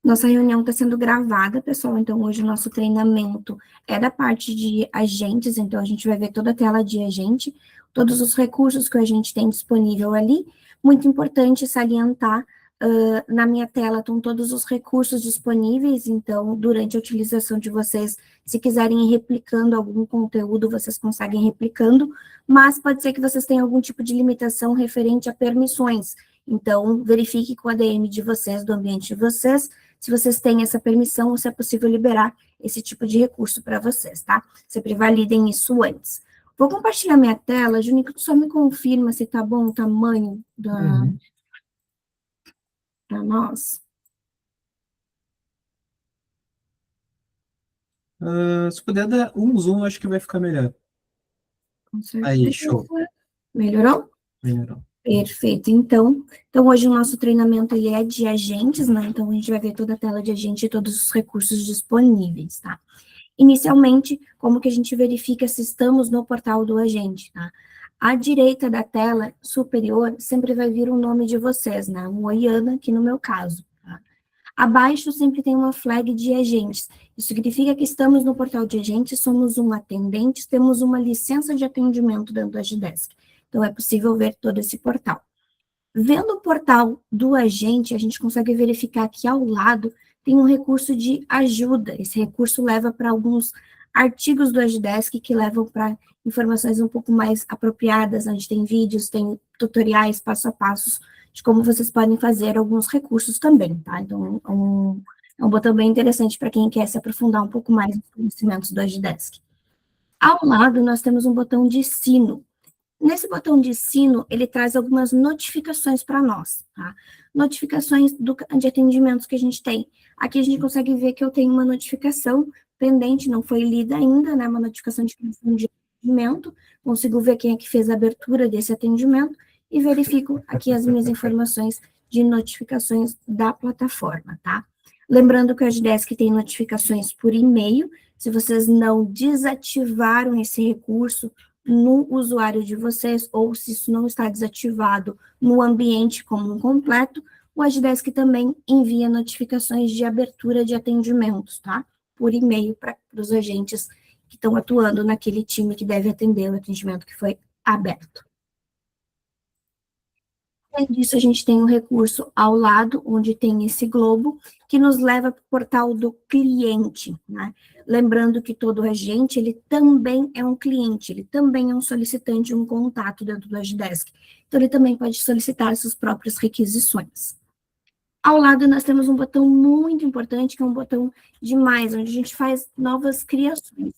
Nossa reunião está sendo gravada, pessoal, então hoje o nosso treinamento é da parte de agentes, então a gente vai ver toda a tela de agente, todos os recursos que a gente tem disponível ali. Muito importante salientar, na minha tela estão todos os recursos disponíveis, então durante a utilização de vocês, se quiserem ir replicando algum conteúdo, vocês conseguem ir replicando, mas pode ser que vocês tenham algum tipo de limitação referente a permissões. Então, verifique com o ADM de vocês, do ambiente de vocês, se vocês têm essa permissão ou se é possível liberar esse tipo de recurso para vocês, tá? Sempre validem isso antes. Vou compartilhar minha tela, Juninho, só me confirma se tá bom o tamanho para nós. Se puder dar um zoom, acho que vai ficar melhor. Com certeza. Aí, show. Melhorou? Melhorou. Perfeito. Então hoje o nosso treinamento ele é de agentes, né? Então a gente vai ver toda a tela de agente e todos os recursos disponíveis, tá? Inicialmente, como que a gente verifica se estamos no portal do agente, tá? À direita da tela superior sempre vai vir o nome de vocês, né? O Oiana, aqui no meu caso, tá? Abaixo sempre tem uma flag de agentes. Isso significa que estamos no portal de agentes, somos um atendente, temos uma licença de atendimento dentro do Agdesk. Então, é possível ver todo esse portal. Vendo o portal do agente, a gente consegue verificar que ao lado tem um recurso de ajuda. Esse recurso leva para alguns artigos do Agdesk que levam para informações um pouco mais apropriadas, onde tem vídeos, tem tutoriais, passo a passo, de como vocês podem fazer alguns recursos também, tá? Então, é um botão bem interessante para quem quer se aprofundar um pouco mais nos conhecimentos do Agdesk. Ao lado, nós temos um botão de sino. Nesse botão de sino, ele traz algumas notificações para nós, tá? Notificações de atendimentos que a gente tem. Aqui a gente consegue ver que eu tenho uma notificação pendente, não foi lida ainda, né? Uma notificação de criação de atendimento. Consigo ver quem é que fez a abertura desse atendimento e verifico aqui as minhas informações de notificações da plataforma, tá? Lembrando que o Agdesk tem notificações por e-mail. Se vocês não desativaram esse recurso no usuário de vocês, ou se isso não está desativado no ambiente como um completo, o Agdesk também envia notificações de abertura de atendimentos, tá? Por e-mail para os agentes que estão atuando naquele time que deve atender o atendimento que foi aberto. Além disso, a gente tem um recurso ao lado, onde tem esse globo, que nos leva para o portal do cliente, né? Lembrando que todo agente, ele também é um cliente, ele também é um solicitante, um contato dentro do Agdesk. Então, ele também pode solicitar suas próprias requisições. Ao lado, nós temos um botão muito importante, que é um botão de mais, onde a gente faz novas criações.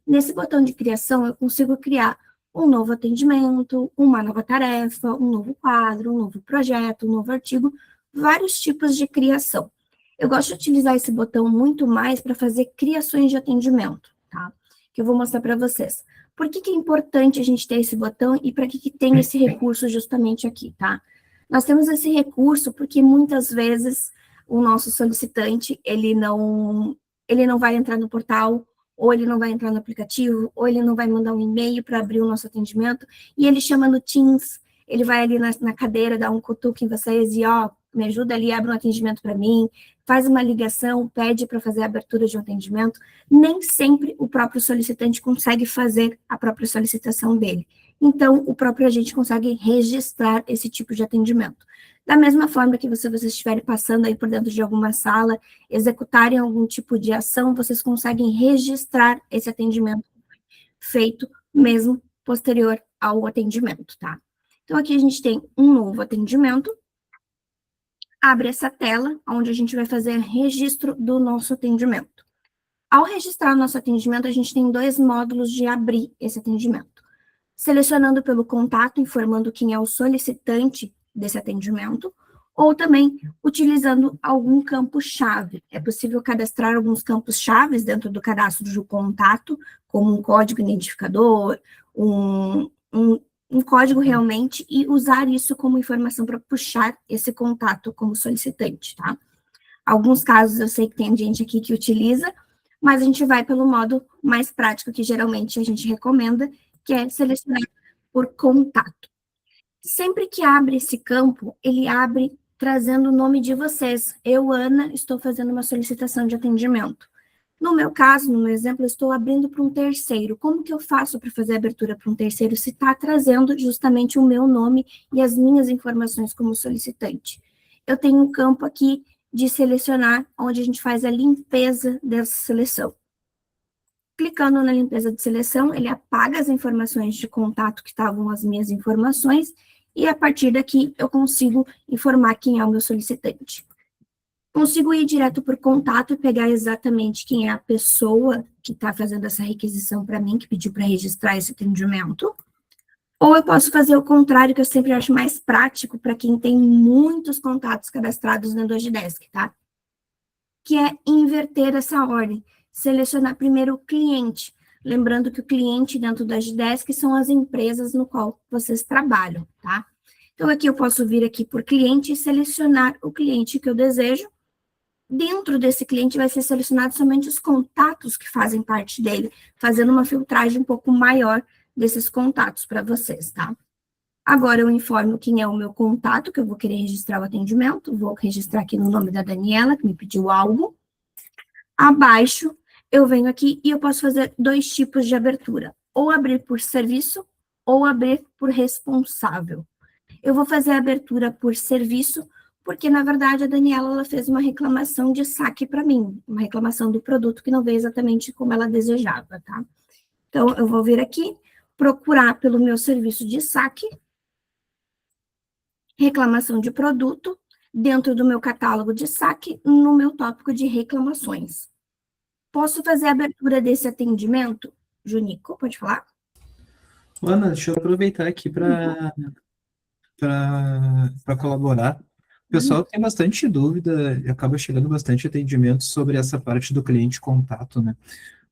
Nesse botão de criação, eu consigo criar um novo atendimento, uma nova tarefa, um novo quadro, um novo projeto, um novo artigo, vários tipos de criação. Eu gosto de utilizar esse botão muito mais para fazer criações de atendimento, tá? Que eu vou mostrar para vocês. Por que é importante a gente ter esse botão e para que tem esse recurso justamente aqui, tá? Nós temos esse recurso porque muitas vezes o nosso solicitante, ele não vai entrar no portal, ou ele não vai entrar no aplicativo, ou ele não vai mandar um e-mail para abrir o nosso atendimento, e ele chama no Teams, ele vai ali na cadeira, dá um cutuque em vocês e, ó, me ajuda ali, abre um atendimento para mim, faz uma ligação, pede para fazer a abertura de um atendimento. Nem sempre o próprio solicitante consegue fazer a própria solicitação dele. Então, o próprio agente consegue registrar esse tipo de atendimento. Da mesma forma que vocês estiverem passando aí por dentro de alguma sala, executarem algum tipo de ação, vocês conseguem registrar esse atendimento feito mesmo posterior ao atendimento, tá? Então, aqui a gente tem um novo atendimento, abre essa tela, onde a gente vai fazer registro do nosso atendimento. Ao registrar o nosso atendimento, a gente tem dois módulos de abrir esse atendimento. Selecionando pelo contato, informando quem é o solicitante desse atendimento, ou também utilizando algum campo-chave. É possível cadastrar alguns campos-chave dentro do cadastro do contato, como um código identificador, um código realmente, e usar isso como informação para puxar esse contato como solicitante, tá? Alguns casos eu sei que tem gente aqui que utiliza, mas a gente vai pelo modo mais prático, que geralmente a gente recomenda, que é selecionar por contato. Sempre que abre esse campo, ele abre trazendo o nome de vocês. Eu, Ana, estou fazendo uma solicitação de atendimento. No meu caso, no meu exemplo, eu estou abrindo para um terceiro. Como que eu faço para fazer a abertura para um terceiro se está trazendo justamente o meu nome e as minhas informações como solicitante? Eu tenho um campo aqui de selecionar, onde a gente faz a limpeza dessa seleção. Clicando na limpeza de seleção, ele apaga as informações de contato que estavam as minhas informações, e a partir daqui eu consigo informar quem é o meu solicitante. Consigo ir direto por contato e pegar exatamente quem é a pessoa que está fazendo essa requisição para mim, que pediu para registrar esse atendimento. Ou eu posso fazer o contrário, que eu sempre acho mais prático para quem tem muitos contatos cadastrados no Dogidesk, tá? Que é inverter essa ordem. Selecionar primeiro o cliente. Lembrando que o cliente dentro do Dogidesk são as empresas no qual vocês trabalham, tá? Então, aqui eu posso vir aqui por cliente e selecionar o cliente que eu desejo. Dentro desse cliente vai ser selecionado somente os contatos que fazem parte dele, fazendo uma filtragem um pouco maior desses contatos para vocês, tá? Agora eu informo quem é o meu contato, que eu vou querer registrar o atendimento, vou registrar aqui no nome da Daniela, que me pediu algo. Abaixo, eu venho aqui e eu posso fazer dois tipos de abertura, ou abrir por serviço, ou abrir por responsável. Eu vou fazer a abertura por serviço, porque, na verdade, a Daniela ela fez uma reclamação de saque para mim, uma reclamação do produto que não veio exatamente como ela desejava, tá? Então, eu vou vir aqui, procurar pelo meu serviço de saque, reclamação de produto, dentro do meu catálogo de saque, no meu tópico de reclamações. Posso fazer a abertura desse atendimento? Junico, pode falar? Ana, deixa eu aproveitar aqui para colaborar. O pessoal tem bastante dúvida e acaba chegando bastante atendimento sobre essa parte do cliente contato, né?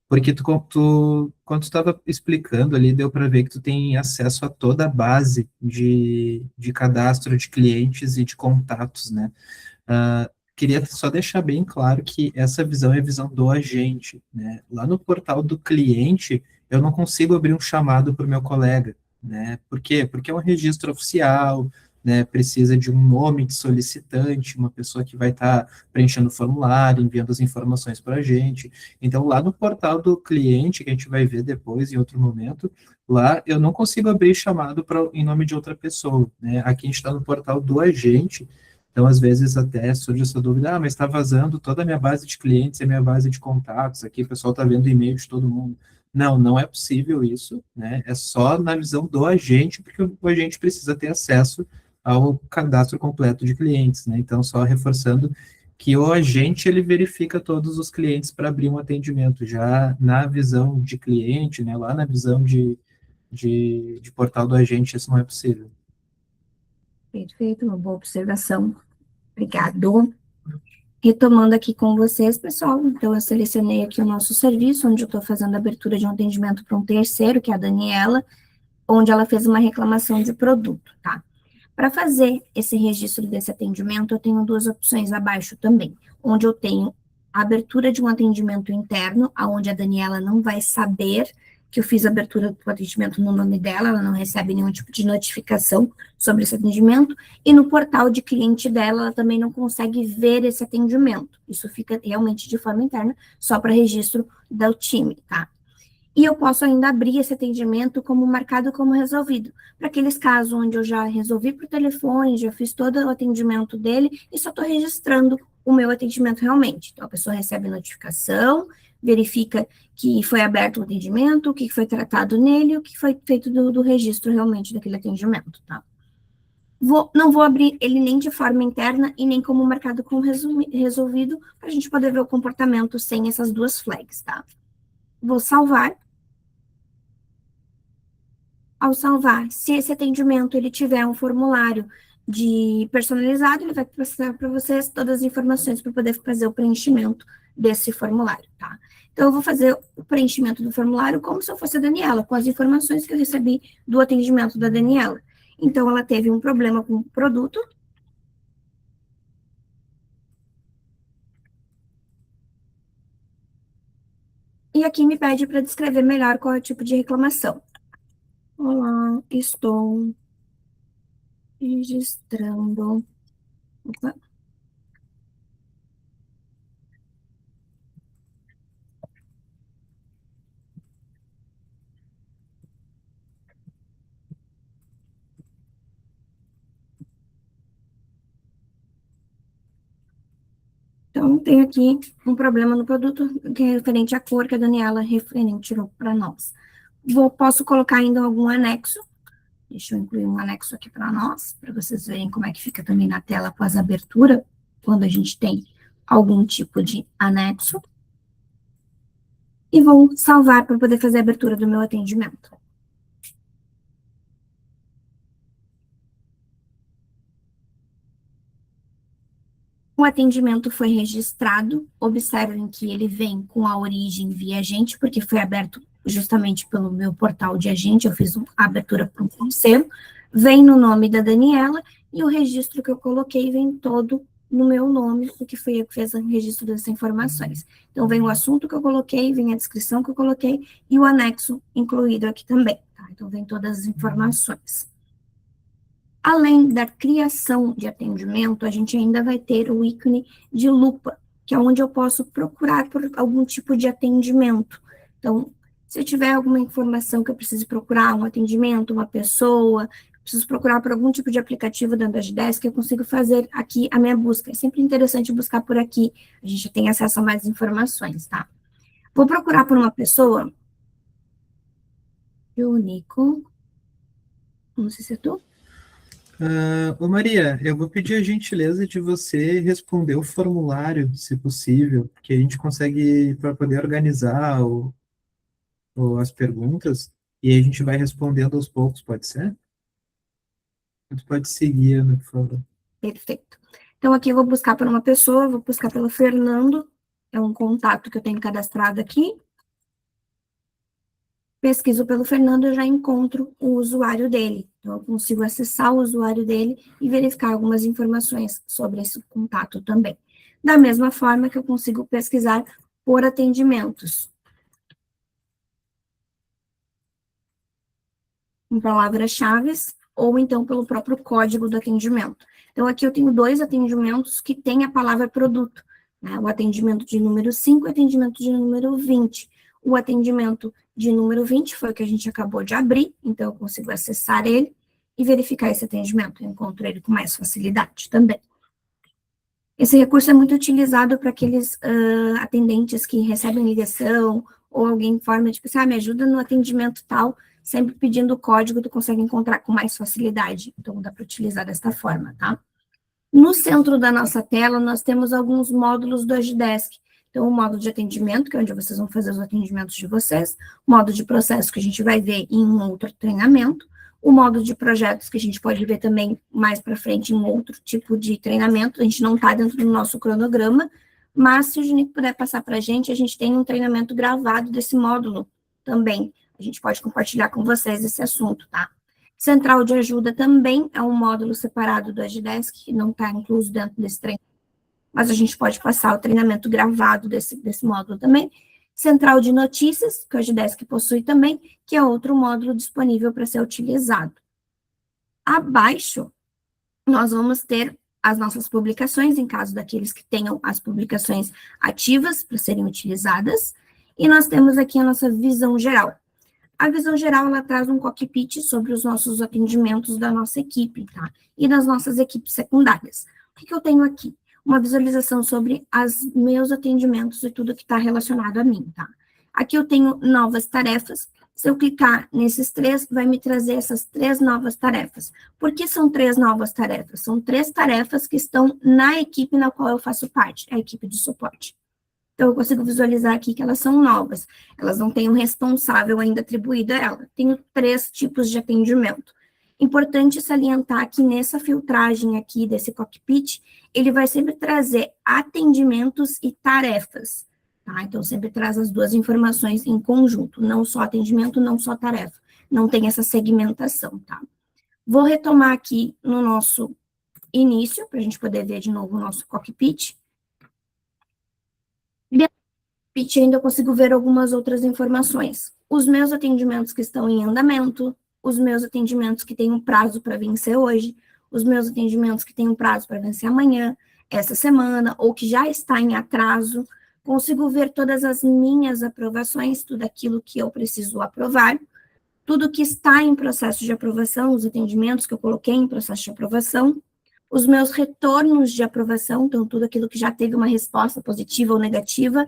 Porque quando tu estava explicando ali, deu para ver que tu tem acesso a toda a base de cadastro de clientes e de contatos, né? Queria só deixar bem claro que essa visão é a visão do agente, né? Lá no portal do cliente, eu não consigo abrir um chamado para o meu colega, né? Por quê? Porque é um registro oficial, né? Precisa de um nome de solicitante, uma pessoa que vai estar preenchendo o formulário, enviando as informações para a gente. Então, lá no portal do cliente, que a gente vai ver depois, em outro momento, lá eu não consigo abrir chamado em nome de outra pessoa, né? Aqui a gente está no portal do agente. Então, às vezes, até surge essa dúvida, mas está vazando toda a minha base de clientes e a minha base de contatos, aqui o pessoal está vendo e-mail de todo mundo. Não, não é possível isso, né? É só na visão do agente, porque o agente precisa ter acesso ao cadastro completo de clientes, né? Então, só reforçando que o agente, ele verifica todos os clientes para abrir um atendimento, já na visão de cliente, né? Lá na visão de portal do agente, isso não é possível. Perfeito, uma boa observação. Obrigado. Retomando aqui com vocês, pessoal, então eu selecionei aqui o nosso serviço, onde eu estou fazendo a abertura de um atendimento para um terceiro, que é a Daniela, onde ela fez uma reclamação de produto, tá? Para fazer esse registro desse atendimento, eu tenho duas opções abaixo também, onde eu tenho a abertura de um atendimento interno, onde a Daniela não vai saber que eu fiz a abertura do atendimento no nome dela, ela não recebe nenhum tipo de notificação sobre esse atendimento, e no portal de cliente dela, ela também não consegue ver esse atendimento. Isso fica realmente de forma interna, só para registro do time, tá? E eu posso ainda abrir esse atendimento como marcado como resolvido, para aqueles casos onde eu já resolvi por telefone, já fiz todo o atendimento dele e só estou registrando o meu atendimento realmente. Então, a pessoa recebe notificação, verifica que foi aberto o atendimento, o que foi tratado nele, o que foi feito do registro realmente daquele atendimento, tá? Não vou abrir ele nem de forma interna e nem como marcado como resolvido, para a gente poder ver o comportamento sem essas duas flags, tá? Vou salvar. Ao salvar, se esse atendimento ele tiver um formulário de personalizado, ele vai passar para vocês todas as informações para poder fazer o preenchimento desse formulário, tá? Então, eu vou fazer o preenchimento do formulário como se eu fosse a Daniela, com as informações que eu recebi do atendimento da Daniela. Então, ela teve um problema com o produto. E aqui me pede para descrever melhor qual é o tipo de reclamação. Olá, estou registrando Opa. Então, tem aqui um problema no produto que é referente à cor que a Daniela tirou para nós. Posso colocar ainda algum anexo. Deixa eu incluir um anexo aqui para nós, para vocês verem como é que fica também na tela após a abertura, quando a gente tem algum tipo de anexo. E vou salvar para poder fazer a abertura do meu atendimento. O atendimento foi registrado, observem que ele vem com a origem via agente, porque foi aberto justamente pelo meu portal de agente, eu fiz a abertura para um conselho, vem no nome da Daniela, e o registro que eu coloquei vem todo no meu nome, porque fui eu que fiz o registro dessas informações. Então, vem o assunto que eu coloquei, vem a descrição que eu coloquei, e o anexo incluído aqui também, tá? Então, vem todas as informações. Além da criação de atendimento, a gente ainda vai ter o ícone de lupa, que é onde eu posso procurar por algum tipo de atendimento. Então, se eu tiver alguma informação que eu preciso procurar, um atendimento, uma pessoa, preciso procurar por algum tipo de aplicativo dentro da Agdesk, eu consigo fazer aqui a minha busca. É sempre interessante buscar por aqui, a gente tem acesso a mais informações, tá? Vou procurar por uma pessoa. Nico. Não sei se é tu. Ô Maria, eu vou pedir a gentileza de você responder o formulário, se possível, que a gente consegue para poder organizar as perguntas e a gente vai respondendo aos poucos, pode ser? Você pode seguir, né, por favor. Perfeito. Então, aqui eu vou buscar por uma pessoa, vou buscar pelo Fernando, é um contato que eu tenho cadastrado aqui. Pesquiso pelo Fernando, eu já encontro o usuário dele. Então, eu consigo acessar o usuário dele e verificar algumas informações sobre esse contato também. Da mesma forma que eu consigo pesquisar por atendimentos. Em palavras-chave, ou então pelo próprio código do atendimento. Então, aqui eu tenho 2 atendimentos que têm a palavra produto, né? O atendimento de número 5 e o atendimento de número 20. O atendimento de número 20 foi o que a gente acabou de abrir, então eu consigo acessar ele e verificar esse atendimento. Eu encontro ele com mais facilidade também. Esse recurso é muito utilizado para aqueles atendentes que recebem ligação ou alguém informa, tipo assim, me ajuda no atendimento tal, sempre pedindo o código, tu consegue encontrar com mais facilidade. Então, dá para utilizar desta forma, tá? No centro da nossa tela, nós temos alguns módulos do Agdesk. Então, o módulo de atendimento, que é onde vocês vão fazer os atendimentos de vocês, o módulo de processo, que a gente vai ver em um outro treinamento, o módulo de projetos, que a gente pode ver também mais para frente em outro tipo de treinamento, a gente não está dentro do nosso cronograma, mas se o Junico puder passar para a gente tem um treinamento gravado desse módulo também, a gente pode compartilhar com vocês esse assunto, tá? Central de ajuda também é um módulo separado do Agdesk, que não está incluso dentro desse treinamento, mas a gente pode passar o treinamento gravado desse módulo também. Central de notícias, que o Agdesk possui também, que é outro módulo disponível para ser utilizado. Abaixo, nós vamos ter as nossas publicações, em caso daqueles que tenham as publicações ativas para serem utilizadas, e nós temos aqui a nossa visão geral. A visão geral, ela traz um cockpit sobre os nossos atendimentos da nossa equipe, tá? E das nossas equipes secundárias. O que eu tenho aqui? Uma visualização sobre os meus atendimentos e tudo que está relacionado a mim, tá? Aqui eu tenho novas tarefas. Se eu clicar nesses 3, vai me trazer essas 3 novas tarefas. Por que são 3 novas tarefas? São 3 tarefas que estão na equipe na qual eu faço parte, a equipe de suporte. Então, eu consigo visualizar aqui que elas são novas. Elas não têm um responsável ainda atribuído a ela. Tenho 3 tipos de atendimento. Importante salientar que nessa filtragem aqui desse cockpit, ele vai sempre trazer atendimentos e tarefas, tá? Então, sempre traz as 2 informações em conjunto, não só atendimento, não só tarefa. Não tem essa segmentação, tá? Vou retomar aqui no nosso início, para a gente poder ver de novo o nosso cockpit. Ainda eu consigo ver algumas outras informações. Os meus atendimentos que estão em andamento, os meus atendimentos que têm um prazo para vencer hoje, os meus atendimentos que têm um prazo para vencer amanhã, essa semana, ou que já está em atraso. Consigo ver todas as minhas aprovações, tudo aquilo que eu preciso aprovar, tudo que está em processo de aprovação, os atendimentos que eu coloquei em processo de aprovação, os meus retornos de aprovação, então tudo aquilo que já teve uma resposta positiva ou negativa,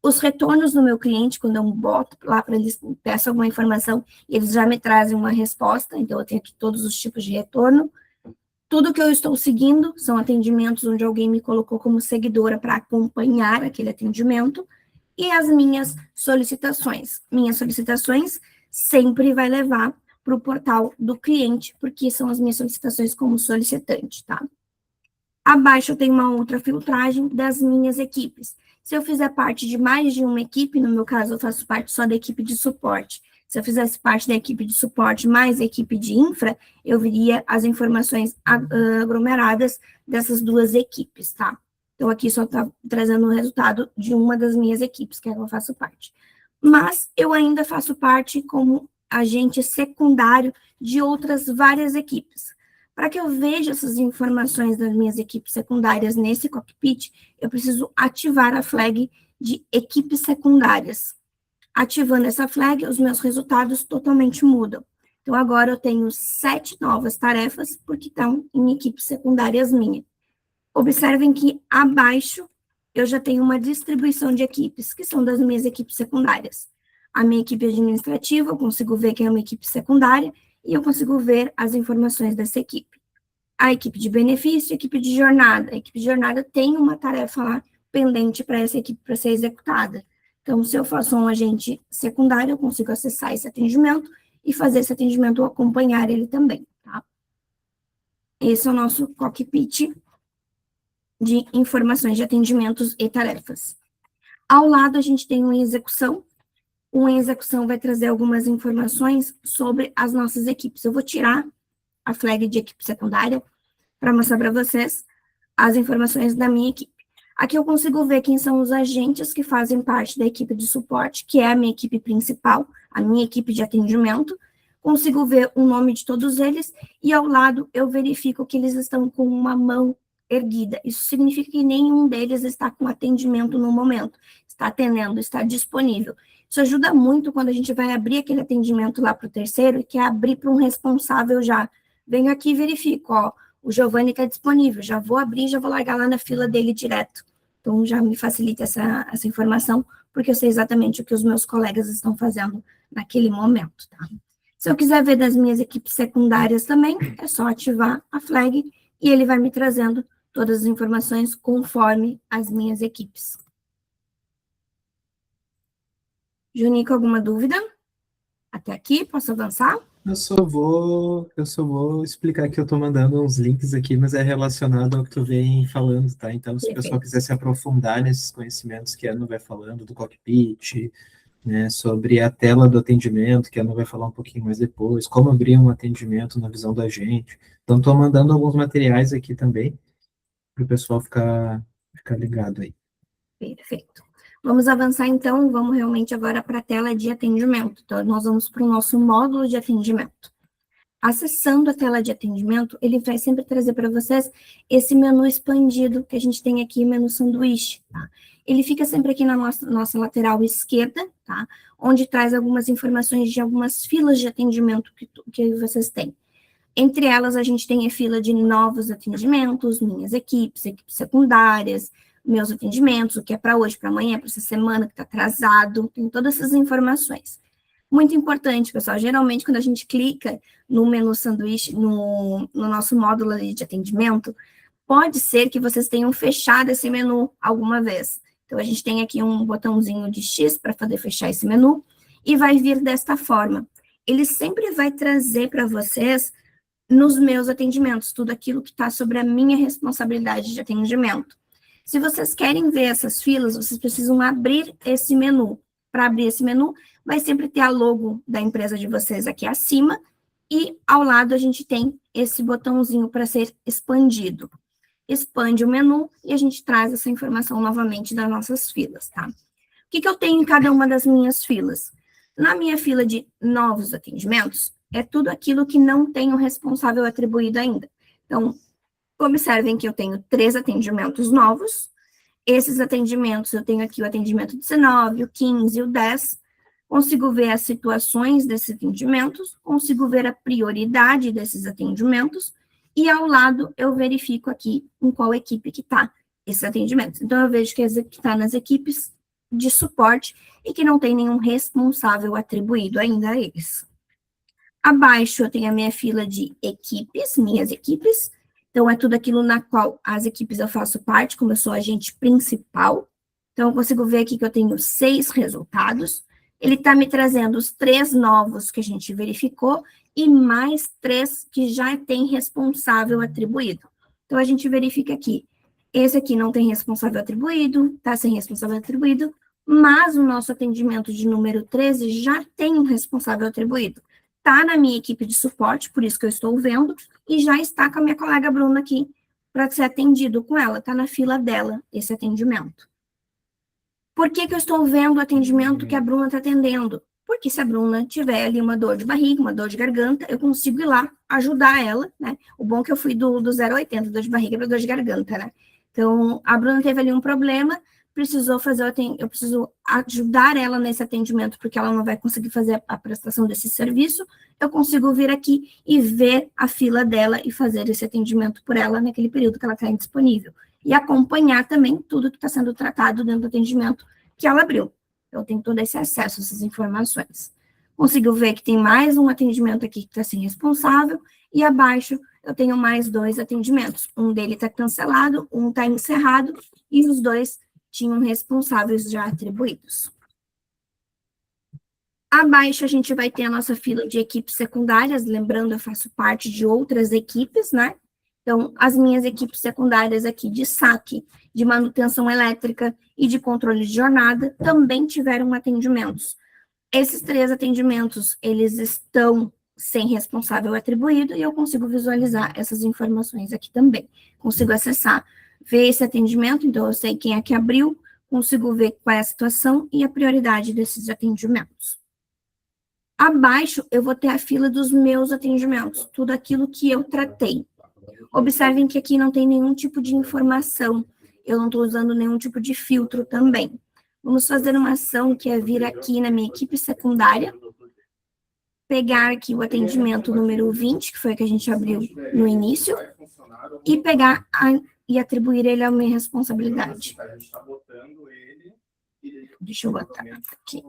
os retornos do meu cliente, quando eu boto lá para eles, peço alguma informação, e eles já me trazem uma resposta, então eu tenho aqui todos os tipos de retorno. Tudo que eu estou seguindo são atendimentos onde alguém me colocou como seguidora para acompanhar aquele atendimento, e as minhas solicitações. Minhas solicitações sempre vai levar para o portal do cliente, porque são as minhas solicitações como solicitante, tá? Abaixo eu tenho uma outra filtragem das minhas equipes. Se eu fizer parte de mais de uma equipe, no meu caso eu faço parte só da equipe de suporte. Se eu fizesse parte da equipe de suporte mais a equipe de infra, eu veria as informações aglomeradas dessas duas equipes, tá? Então, aqui só está trazendo o resultado de uma das minhas equipes, que é que eu faço parte. Mas eu ainda faço parte como agente secundário de outras várias equipes. Para que eu veja essas informações das minhas equipes secundárias nesse cockpit, eu preciso ativar a flag de equipes secundárias. Ativando essa flag, os meus resultados totalmente mudam. Então, agora eu tenho 7 novas tarefas, porque estão em equipes secundárias minhas. Observem que abaixo eu já tenho uma distribuição de equipes, que são das minhas equipes secundárias. A minha equipe administrativa, eu consigo ver que é uma equipe secundária, e eu consigo ver as informações dessa equipe. A equipe de benefício, a equipe de jornada. A equipe de jornada tem uma tarefa lá pendente para essa equipe para ser executada. Então, se eu faço um agente secundário, eu consigo acessar esse atendimento e fazer esse atendimento ou acompanhar ele também, tá? Esse é o nosso cockpit de informações de atendimentos e tarefas. Ao lado, a gente tem uma execução. Uma execução vai trazer algumas informações sobre as nossas equipes. Eu vou tirar a flag de equipe secundária para mostrar para vocês as informações da minha equipe. Aqui eu consigo ver quem são os agentes que fazem parte da equipe de suporte, que é a minha equipe principal, a minha equipe de atendimento. Consigo ver o nome de todos eles e ao lado eu verifico que eles estão com uma mão erguida. Isso significa que nenhum deles está com atendimento no momento, está atendendo, está disponível. Isso ajuda muito quando a gente vai abrir aquele atendimento lá para o terceiro e quer abrir para um responsável já. Venho aqui e verifico, ó, o Giovanni está disponível, já vou abrir, já vou largar lá na fila dele direto. Então, já me facilita essa informação, porque eu sei exatamente o que os meus colegas estão fazendo naquele momento, tá? Se eu quiser ver das minhas equipes secundárias também, é só ativar a flag e ele vai me trazendo todas as informações conforme as minhas equipes. Junico, alguma dúvida? Até aqui, posso avançar? Eu só vou explicar que eu estou mandando uns links aqui, mas é relacionado ao que tu vem falando, tá? Então, se o pessoal quiser se aprofundar nesses conhecimentos que a Ana vai falando, do cockpit, né, sobre a tela do atendimento, que a Ana vai falar um pouquinho mais depois, como abrir um atendimento na visão da gente. Então, estou mandando alguns materiais aqui também, para o pessoal ficar ligado aí. Perfeito. Vamos avançar, então, vamos realmente agora para a tela de atendimento. Então, nós vamos para o nosso módulo de atendimento. Acessando a tela de atendimento, ele vai sempre trazer para vocês esse menu expandido que a gente tem aqui, menu sanduíche, tá? Ele fica sempre aqui na nossa lateral esquerda, tá? Onde traz algumas informações de algumas filas de atendimento que vocês têm. Entre elas, a gente tem a fila de novos atendimentos, minhas equipes secundárias, meus atendimentos, o que é para hoje, para amanhã, para essa semana que está atrasado, tem todas essas informações. Muito importante, pessoal, geralmente quando a gente clica no menu sanduíche, no nosso módulo ali de atendimento, pode ser que vocês tenham fechado esse menu alguma vez. Então, a gente tem aqui um botãozinho de X para poder fechar esse menu, e vai vir desta forma. Ele sempre vai trazer para vocês, nos meus atendimentos, tudo aquilo que está sobre a minha responsabilidade de atendimento. Se vocês querem ver essas filas, vocês precisam abrir esse menu. Para abrir esse menu, vai sempre ter a logo da empresa de vocês aqui acima, e ao lado a gente tem esse botãozinho para ser expandido. Expande o menu e a gente traz essa informação novamente das nossas filas, tá? O que eu tenho em cada uma das minhas filas? Na minha fila de novos atendimentos, é tudo aquilo que não tem o responsável atribuído ainda. Então, observem que eu tenho 3 atendimentos novos. Esses atendimentos, eu tenho aqui o atendimento 19, o 15 e o 10. Consigo ver as situações desses atendimentos, consigo ver a prioridade desses atendimentos, e ao lado eu verifico aqui em qual equipe que está esses atendimentos. Então, eu vejo que está nas equipes de suporte e que não tem nenhum responsável atribuído ainda a eles. Abaixo eu tenho a minha fila de equipes, minhas equipes. Então, é tudo aquilo na qual as equipes eu faço parte, como eu sou agente principal. Então, eu consigo ver aqui que eu tenho 6 resultados. Ele está me trazendo os 3 novos que a gente verificou e mais 3 que já tem responsável atribuído. Então, a gente verifica aqui. Esse aqui não tem responsável atribuído, está sem responsável atribuído, mas o nosso atendimento de número 13 já tem um responsável atribuído. Está na minha equipe de suporte, por isso que eu estou vendo, e já está com a minha colega Bruna aqui para ser atendido com ela, está na fila dela esse atendimento. Por que eu estou vendo o atendimento que a Bruna está atendendo? Porque se a Bruna tiver ali uma dor de barriga, uma dor de garganta, eu consigo ir lá ajudar ela, né? O bom é que eu fui do 0 a 80, dor de barriga para dor de garganta, né? Então, a Bruna teve ali um problema, eu preciso ajudar ela nesse atendimento, porque ela não vai conseguir fazer a prestação desse serviço, eu consigo vir aqui e ver a fila dela e fazer esse atendimento por ela naquele período que ela está indisponível. E acompanhar também tudo que está sendo tratado dentro do atendimento que ela abriu. Eu tenho todo esse acesso a essas informações. Consigo ver que tem mais um atendimento aqui que está sem responsável, e abaixo eu tenho mais 2 atendimentos. Um dele está cancelado, um está encerrado, e os 2 tinham responsáveis já atribuídos. Abaixo a gente vai ter a nossa fila de equipes secundárias, lembrando, eu faço parte de outras equipes, né? Então, as minhas equipes secundárias aqui de saque, de manutenção elétrica e de controle de jornada também tiveram atendimentos. Esses 3 atendimentos, eles estão sem responsável atribuído e eu consigo visualizar essas informações aqui também. Consigo acessar, ver esse atendimento, então eu sei quem é que abriu, consigo ver qual é a situação e a prioridade desses atendimentos. Abaixo, eu vou ter a fila dos meus atendimentos, tudo aquilo que eu tratei. Observem que aqui não tem nenhum tipo de informação, eu não estou usando nenhum tipo de filtro também. Vamos fazer uma ação que é vir aqui na minha equipe secundária, pegar aqui o atendimento número 20, que foi o que a gente abriu no início, e pegar e atribuir ele à minha responsabilidade. Deixa eu botar aqui.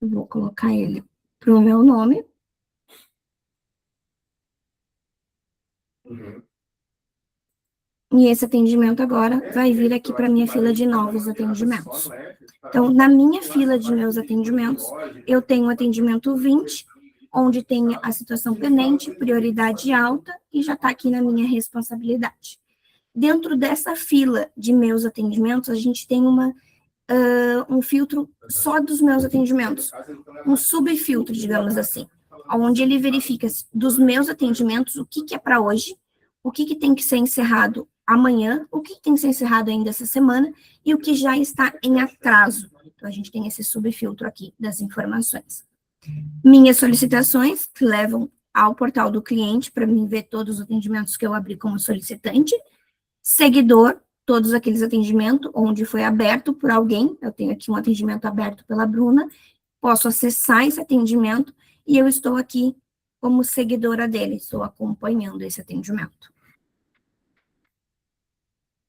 Vou colocar ele para o meu nome. E esse atendimento agora vai vir aqui para a minha fila de novos atendimentos. Então, na minha fila de meus atendimentos, eu tenho o atendimento 20, onde tem a situação pendente, prioridade alta, e já está aqui na minha responsabilidade. Dentro dessa fila de meus atendimentos, a gente tem um filtro só dos meus atendimentos, um subfiltro, digamos assim, onde ele verifica dos meus atendimentos o que é para hoje, o que tem que ser encerrado amanhã, o que tem que ser encerrado ainda essa semana e o que já está em atraso. Então, a gente tem esse subfiltro aqui das informações. Minhas solicitações, que levam ao portal do cliente para mim ver todos os atendimentos que eu abri como solicitante. Seguidor, todos aqueles atendimentos onde foi aberto por alguém. Eu tenho aqui um atendimento aberto pela Bruna, posso acessar esse atendimento e eu estou aqui como seguidora dele, estou acompanhando esse atendimento.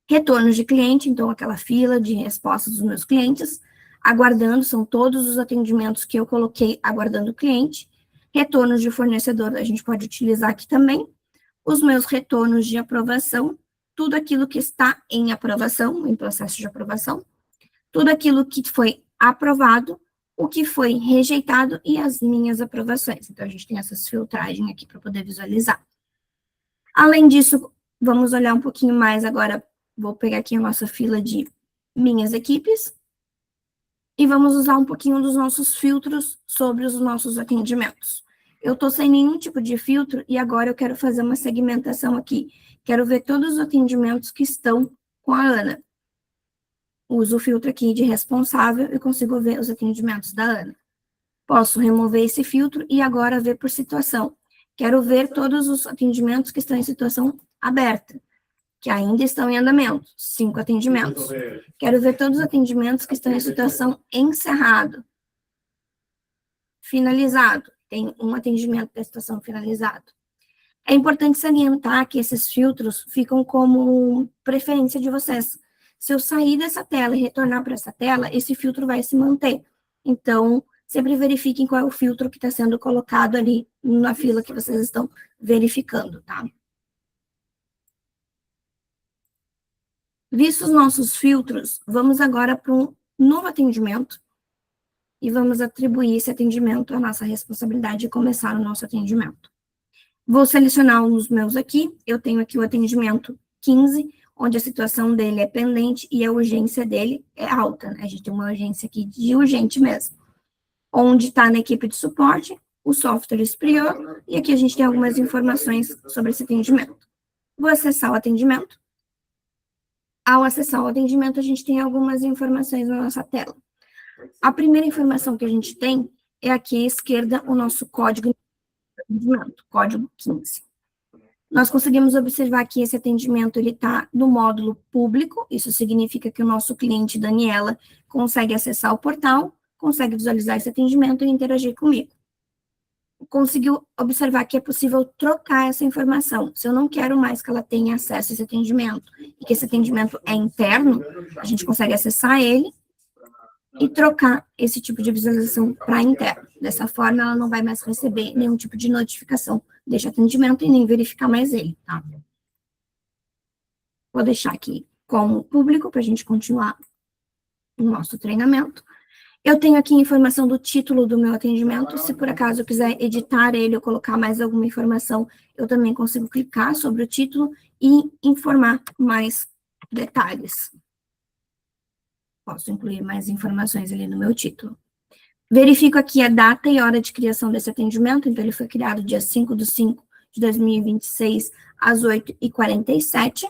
Retornos de cliente, então aquela fila de respostas dos meus clientes, aguardando, são todos os atendimentos que eu coloquei aguardando o cliente. Retornos de fornecedor, a gente pode utilizar aqui também. Os meus retornos de aprovação, tudo aquilo que está em aprovação, em processo de aprovação, tudo aquilo que foi aprovado, o que foi rejeitado e as minhas aprovações. Então, a gente tem essas filtragens aqui para poder visualizar. Além disso, vamos olhar um pouquinho mais agora. Vou pegar aqui a nossa fila de minhas equipes e vamos usar um pouquinho dos nossos filtros sobre os nossos atendimentos. Eu estou sem nenhum tipo de filtro e agora eu quero fazer uma segmentação aqui. Quero ver todos os atendimentos que estão com a Ana. Uso o filtro aqui de responsável e consigo ver os atendimentos da Ana. Posso remover esse filtro e agora ver por situação. Quero ver todos os atendimentos que estão em situação aberta, que ainda estão em andamento, 5 atendimentos. Quero ver todos os atendimentos que estão em situação encerrado, finalizado. Tem um atendimento da situação finalizado. É importante salientar que esses filtros ficam como preferência de vocês. Se eu sair dessa tela e retornar para essa tela, esse filtro vai se manter. Então, sempre verifiquem qual é o filtro que está sendo colocado ali na fila que vocês estão verificando, tá? Vistos os nossos filtros, vamos agora para um novo atendimento e vamos atribuir esse atendimento à nossa responsabilidade de começar o nosso atendimento. Vou selecionar um dos meus aqui, eu tenho aqui o atendimento 15, onde a situação dele é pendente e a urgência dele é alta, né? A gente tem uma urgência aqui de urgente mesmo. Onde está na equipe de suporte, o software esfriou, e aqui a gente tem algumas informações sobre esse atendimento. Vou acessar o atendimento. Ao acessar o atendimento, a gente tem algumas informações na nossa tela. A primeira informação que a gente tem é aqui à esquerda o nosso código de atendimento, código 15. Nós conseguimos observar que esse atendimento ele está no módulo público, isso significa que o nosso cliente Daniela consegue acessar o portal, consegue visualizar esse atendimento e interagir comigo. Conseguiu observar que é possível trocar essa informação. Se eu não quero mais que ela tenha acesso a esse atendimento, e que esse atendimento é interno, a gente consegue acessar ele e trocar esse tipo de visualização para interno. Dessa forma, ela não vai mais receber nenhum tipo de notificação desse atendimento e nem verificar mais ele, tá? Vou deixar aqui como público para a gente continuar o nosso treinamento. Eu tenho aqui a informação do título do meu atendimento. Se por acaso eu quiser editar ele ou colocar mais alguma informação, eu também consigo clicar sobre o título e informar mais detalhes. Posso incluir mais informações ali no meu título. Verifico aqui a data e hora de criação desse atendimento. Então, ele foi criado dia 5/5/2026, às 8h47.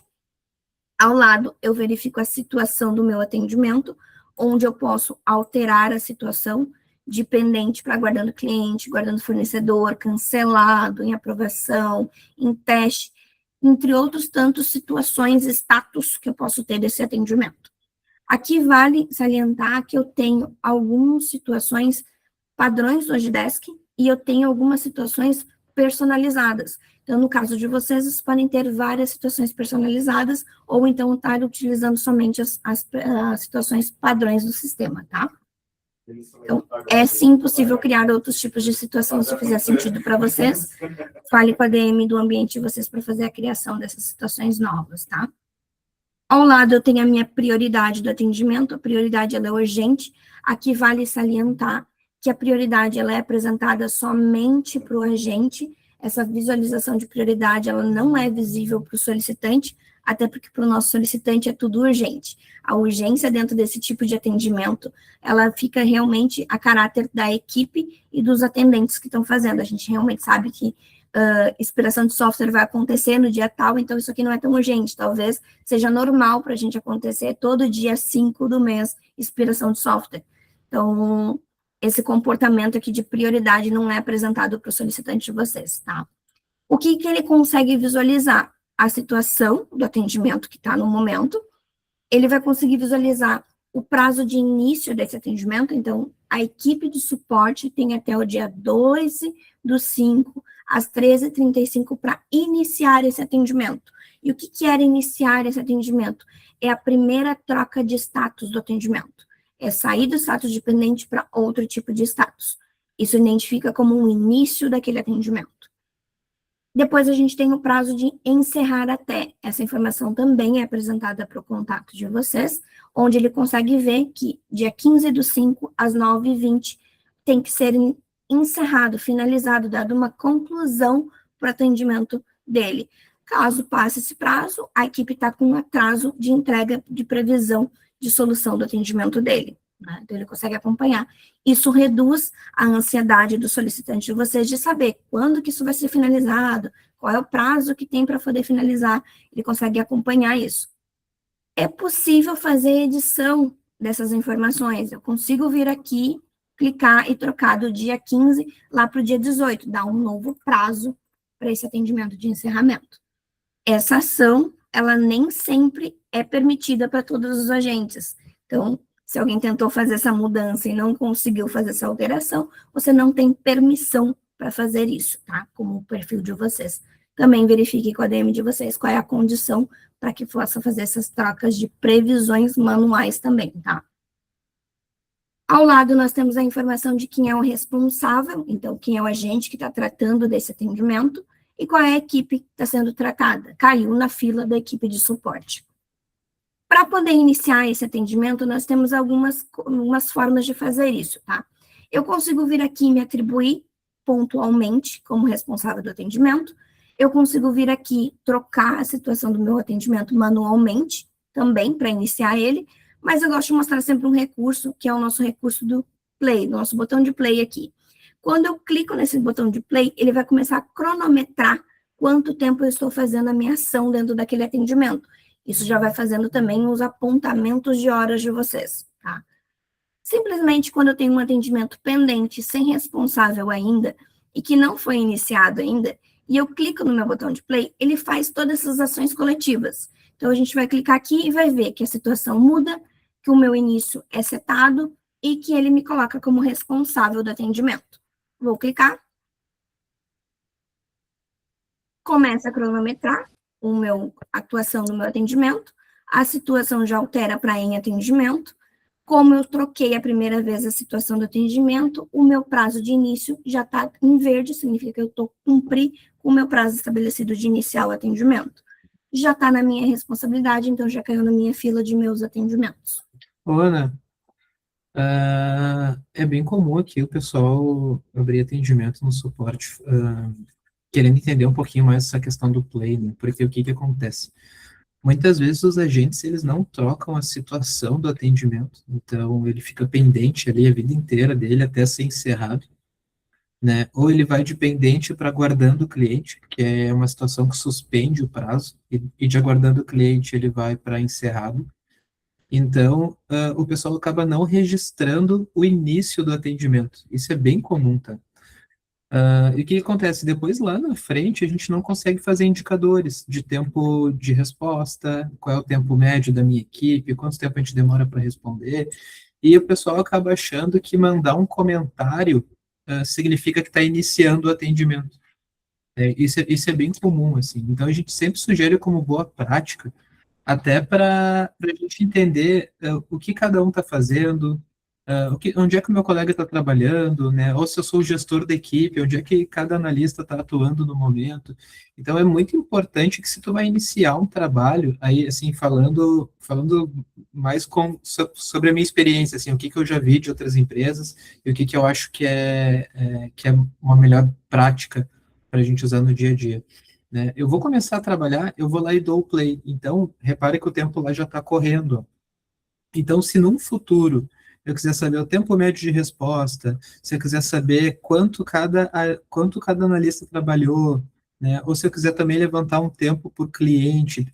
Ao lado, eu verifico a situação do meu atendimento, onde eu posso alterar a situação de pendente para guardando cliente, guardando fornecedor, cancelado, em aprovação, em teste, entre outros tantos situações, status que eu posso ter desse atendimento. Aqui vale salientar que eu tenho algumas situações padrões do Agidesk e eu tenho algumas situações personalizadas. Então, no caso de vocês, vocês podem ter várias situações personalizadas ou então estar utilizando somente as situações padrões do sistema, tá? Então, é sim possível criar outros tipos de situação, se fizer sentido para vocês. Fale com a DM do ambiente de vocês para fazer a criação dessas situações novas, tá? Ao lado, eu tenho a minha prioridade do atendimento, a prioridade ela é urgente. Aqui vale salientar que a prioridade ela é apresentada somente para o agente. Essa visualização de prioridade ela não é visível para o solicitante, até porque para o nosso solicitante é tudo urgente. A urgência dentro desse tipo de atendimento, ela fica realmente a caráter da equipe e dos atendentes que estão fazendo. A gente realmente sabe que expiração de software vai acontecer no dia tal, então isso aqui não é tão urgente, talvez seja normal para a gente acontecer todo dia 5 do mês, expiração de software. Então, esse comportamento aqui de prioridade não é apresentado para o solicitante de vocês, tá? O que que ele consegue visualizar? A situação do atendimento que está no momento, ele vai conseguir visualizar o prazo de início desse atendimento, então, a equipe de suporte tem até o dia 12/5, às 13h35, para iniciar esse atendimento. E o que que era iniciar esse atendimento? É a primeira troca de status do atendimento. É sair do status de pendente para outro tipo de status. Isso identifica como um início daquele atendimento. Depois a gente tem o prazo de encerrar até. Essa informação também é apresentada para o contato de vocês, onde ele consegue ver que dia 15/5, às 9h20, tem que ser encerrado, finalizado, dado uma conclusão para o atendimento dele. Caso passe esse prazo, a equipe está com um atraso de entrega de previsão de solução do atendimento dele, né? Então, ele consegue acompanhar. Isso reduz a ansiedade do solicitante de vocês de saber quando que isso vai ser finalizado, qual é o prazo que tem para poder finalizar, ele consegue acompanhar isso. É possível fazer edição dessas informações, eu consigo vir aqui, clicar e trocar do dia 15 lá para o dia 18, dar um novo prazo para esse atendimento de encerramento. Essa ação, ela nem sempre é permitida para todos os agentes. Então, se alguém tentou fazer essa mudança e não conseguiu fazer essa alteração, você não tem permissão para fazer isso, tá? Como o perfil de vocês. Também verifique com a DM de vocês qual é a condição para que possa fazer essas trocas de previsões manuais também, tá? Ao lado, nós temos a informação de quem é o responsável, então, quem é o agente que está tratando desse atendimento e qual é a equipe que está sendo tratada. Caiu na fila da equipe de suporte. Para poder iniciar esse atendimento, nós temos algumas formas de fazer isso, tá? Eu consigo vir aqui e me atribuir pontualmente como responsável do atendimento. Eu consigo vir aqui trocar a situação do meu atendimento manualmente, também, para iniciar ele, mas eu gosto de mostrar sempre um recurso, que é o nosso recurso do play, do nosso botão de play aqui. Quando eu clico nesse botão de play, ele vai começar a cronometrar quanto tempo eu estou fazendo a minha ação dentro daquele atendimento. Isso já vai fazendo também os apontamentos de horas de vocês, tá? Simplesmente quando eu tenho um atendimento pendente, sem responsável ainda, e que não foi iniciado ainda, e eu clico no meu botão de play, ele faz todas essas ações coletivas. Então, a gente vai clicar aqui e vai ver que a situação muda, que o meu início é setado e que ele me coloca como responsável do atendimento. Vou clicar. Começa a cronometrar a atuação no meu atendimento. A situação já altera para em atendimento. Como eu troquei a primeira vez a situação do atendimento, o meu prazo de início já está em verde, significa que eu cumpri com o meu prazo estabelecido de iniciar o atendimento. Já está na minha responsabilidade, então já caiu na minha fila de meus atendimentos. Ô, Ana, é bem comum aqui o pessoal abrir atendimento no suporte, querendo entender um pouquinho mais essa questão do play, né? Porque o que que acontece? Muitas vezes os agentes, eles não trocam a situação do atendimento, então ele fica pendente ali a vida inteira dele até ser encerrado, né? Ou ele vai de pendente para aguardando o cliente, que é uma situação que suspende o prazo, e de aguardando o cliente ele vai para encerrado. Então, o pessoal acaba não registrando o início do atendimento. Isso é bem comum, tá? E o que acontece? Depois, lá na frente, a gente não consegue fazer indicadores de tempo de resposta, qual é o tempo médio da minha equipe, quanto tempo a gente demora para responder, e o pessoal acaba achando que mandar um comentário significa que está iniciando o atendimento. Isso é bem comum, assim. Então, a gente sempre sugere como boa prática, até para a gente entender o que cada um está fazendo, onde é que o meu colega está trabalhando, né? Ou se eu sou o gestor da equipe, onde é que cada analista está atuando no momento. Então, é muito importante que se tu vai iniciar um trabalho, aí, assim, falando mais sobre a minha experiência, assim, o que eu já vi de outras empresas e o que eu acho que é uma melhor prática para a gente usar no dia a dia. Né? Eu vou começar a trabalhar, eu vou lá e dou o play. Então, repare que o tempo lá já está correndo. Então, se num futuro eu quiser saber o tempo médio de resposta, se eu quiser saber quanto cada analista trabalhou, né? Ou se eu quiser também levantar um tempo por cliente,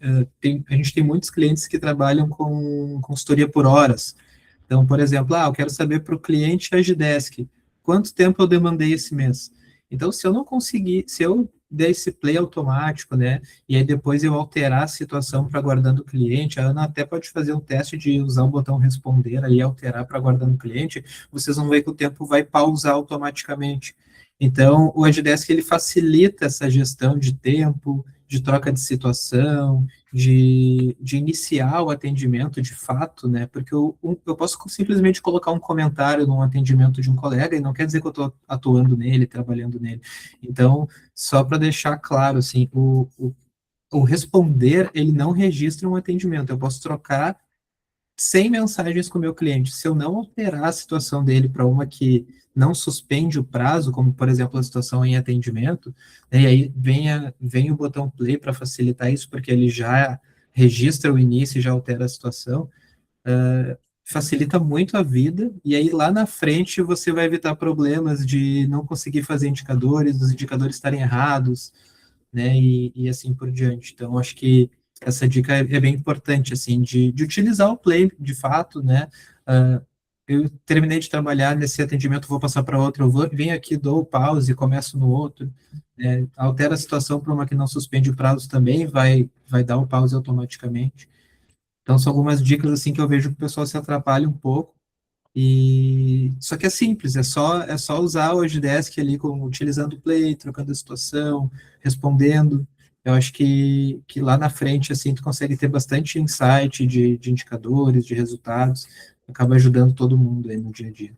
a gente tem muitos clientes que trabalham com consultoria por horas. Então, por exemplo, eu quero saber para o cliente Agidesk, quanto tempo eu demandei esse mês. Então, se eu não conseguir, se eu der esse play automático, né, e aí depois eu alterar a situação para aguardando o cliente, a Ana até pode fazer um teste de usar o botão responder ali, alterar para aguardando o cliente, vocês vão ver que o tempo vai pausar automaticamente. Então, o Agidesk, ele facilita essa gestão de tempo, de troca de situação, de iniciar o atendimento de fato, né? Porque eu posso simplesmente colocar um comentário num atendimento de um colega e não quer dizer que eu estou atuando nele, trabalhando nele. Então, só para deixar claro, assim, o responder, ele não registra um atendimento. Eu posso trocar 100 mensagens com o meu cliente. Se eu não alterar a situação dele para uma que não suspende o prazo, como, por exemplo, a situação em atendimento, né, e aí vem o botão play para facilitar isso, porque ele já registra o início e já altera a situação, facilita muito a vida, e aí lá na frente você vai evitar problemas de não conseguir fazer indicadores, os indicadores estarem errados, né, e assim por diante. Então, acho que essa dica é bem importante, assim, de utilizar o Play, de fato, né, eu terminei de trabalhar nesse atendimento, vou passar para outro, venho aqui, dou o pause, começo no outro, altera a situação para uma que não suspende o prazo também, vai dar o pause automaticamente. Então, são algumas dicas, assim, que eu vejo que o pessoal se atrapalha um pouco, e só que é simples, é só usar o Agidesk ali, utilizando o Play, trocando a situação, respondendo. Eu acho que lá na frente, assim, tu consegue ter bastante insight de indicadores, de resultados, acaba ajudando todo mundo aí no dia a dia.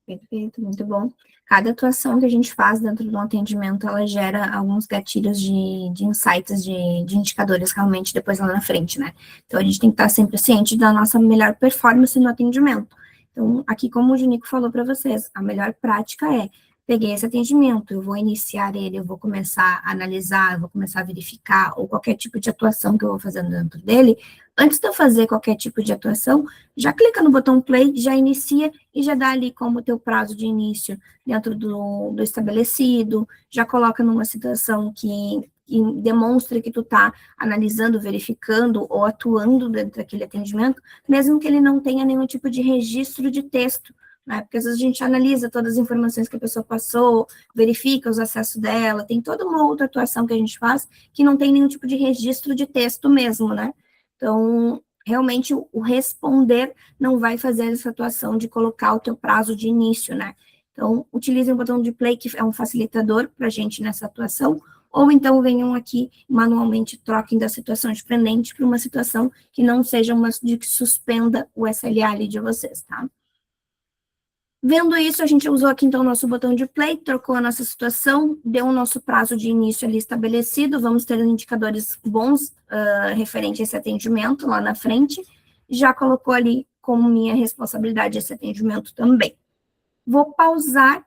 Perfeito, muito bom. Cada atuação que a gente faz dentro de um atendimento, ela gera alguns gatilhos de insights, de indicadores realmente depois lá na frente, né? Então, a gente tem que estar sempre ciente da nossa melhor performance no atendimento. Então, aqui, como o Junico falou para vocês, a melhor prática é, peguei esse atendimento, eu vou iniciar ele, eu vou começar a analisar, eu vou começar a verificar, ou qualquer tipo de atuação que eu vou fazendo dentro dele, antes de eu fazer qualquer tipo de atuação, já clica no botão play, já inicia e já dá ali como teu prazo de início dentro do estabelecido, já coloca numa situação que demonstra que tu tá analisando, verificando ou atuando dentro daquele atendimento, mesmo que ele não tenha nenhum tipo de registro de texto, né? Porque às vezes a gente analisa todas as informações que a pessoa passou, verifica os acessos dela, tem toda uma outra atuação que a gente faz que não tem nenhum tipo de registro de texto mesmo, né? Então, realmente, o responder não vai fazer essa atuação de colocar o teu prazo de início, né? Então, utilize o botão de play, que é um facilitador para a gente nessa atuação, ou então venham aqui manualmente, troquem da situação de pendente para uma situação que não seja uma de que suspenda o SLA ali de vocês, tá? Vendo isso, a gente usou aqui, então, o nosso botão de play, trocou a nossa situação, deu o nosso prazo de início ali estabelecido, vamos ter indicadores bons referente a esse atendimento lá na frente, já colocou ali como minha responsabilidade esse atendimento também. Vou pausar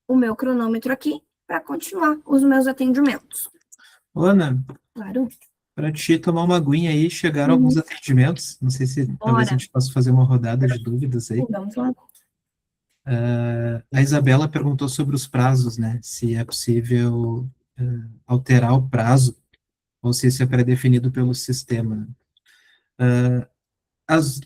o meu cronômetro aqui para continuar os meus atendimentos. Ana, Claro. para ti tomar uma aguinha aí, chegaram alguns atendimentos, não sei se talvez a gente possa fazer uma rodada de dúvidas aí. Vamos lá. A Isabela perguntou sobre os prazos, né? Se é possível alterar o prazo ou se isso é pré-definido pelo sistema, né?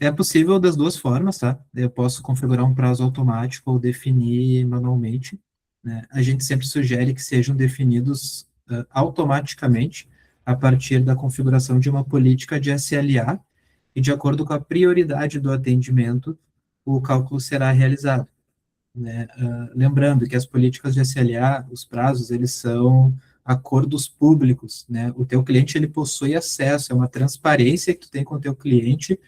É possível das duas formas, tá? Eu posso configurar um prazo automático ou definir manualmente, né? A gente sempre sugere que sejam definidos automaticamente a partir da configuração de uma política de SLA e de acordo com a prioridade do atendimento, o cálculo será realizado, né? Lembrando que as políticas de SLA, os prazos, eles são acordos públicos, né? O teu cliente, ele possui acesso, é uma transparência que tu tem com o teu cliente,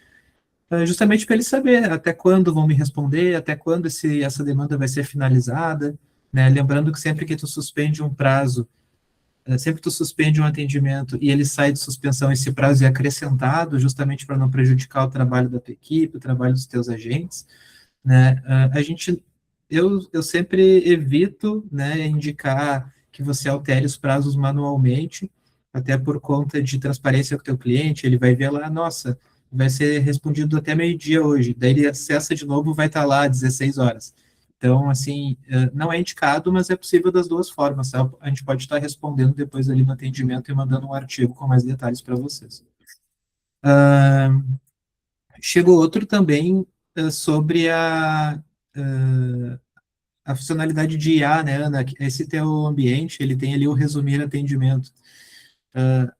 justamente para ele saber até quando vão me responder, até quando essa demanda vai ser finalizada, né? Lembrando que sempre que tu suspende um prazo, sempre que tu suspende um atendimento e ele sai de suspensão, esse prazo é acrescentado, justamente para não prejudicar o trabalho da tua equipe, o trabalho dos teus agentes, né? Eu sempre evito, né, indicar que você altere os prazos manualmente, até por conta de transparência com o teu cliente, ele vai ver lá, nossa, vai ser respondido até meio-dia hoje, daí ele acessa de novo, vai estar lá às 16 horas. Então, assim, não é indicado, mas é possível das duas formas, tá? A gente pode estar respondendo depois ali no atendimento e mandando um artigo com mais detalhes para vocês. Chegou outro também sobre a funcionalidade de IA, né, Ana? Esse teu ambiente, ele tem ali o resumir atendimento.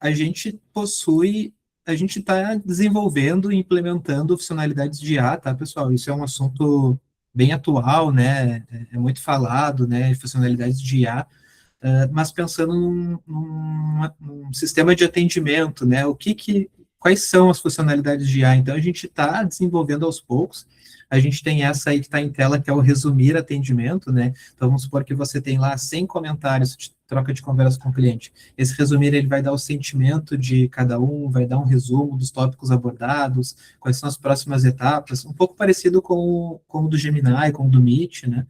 A gente possui, a gente está desenvolvendo e implementando funcionalidades de IA, tá, pessoal? Isso é um assunto bem atual, né? É muito falado, né? Funcionalidades de IA, mas pensando num sistema de atendimento, né? Quais são as funcionalidades de IA? Então, a gente está desenvolvendo aos poucos. A gente tem essa aí que está em tela, que é o resumir atendimento, né? Então, vamos supor que você tem lá 100 comentários de troca de conversa com o cliente. Esse resumir, ele vai dar o sentimento de cada um, vai dar um resumo dos tópicos abordados, quais são as próximas etapas, um pouco parecido com o do Gemini, com o do Meet, né?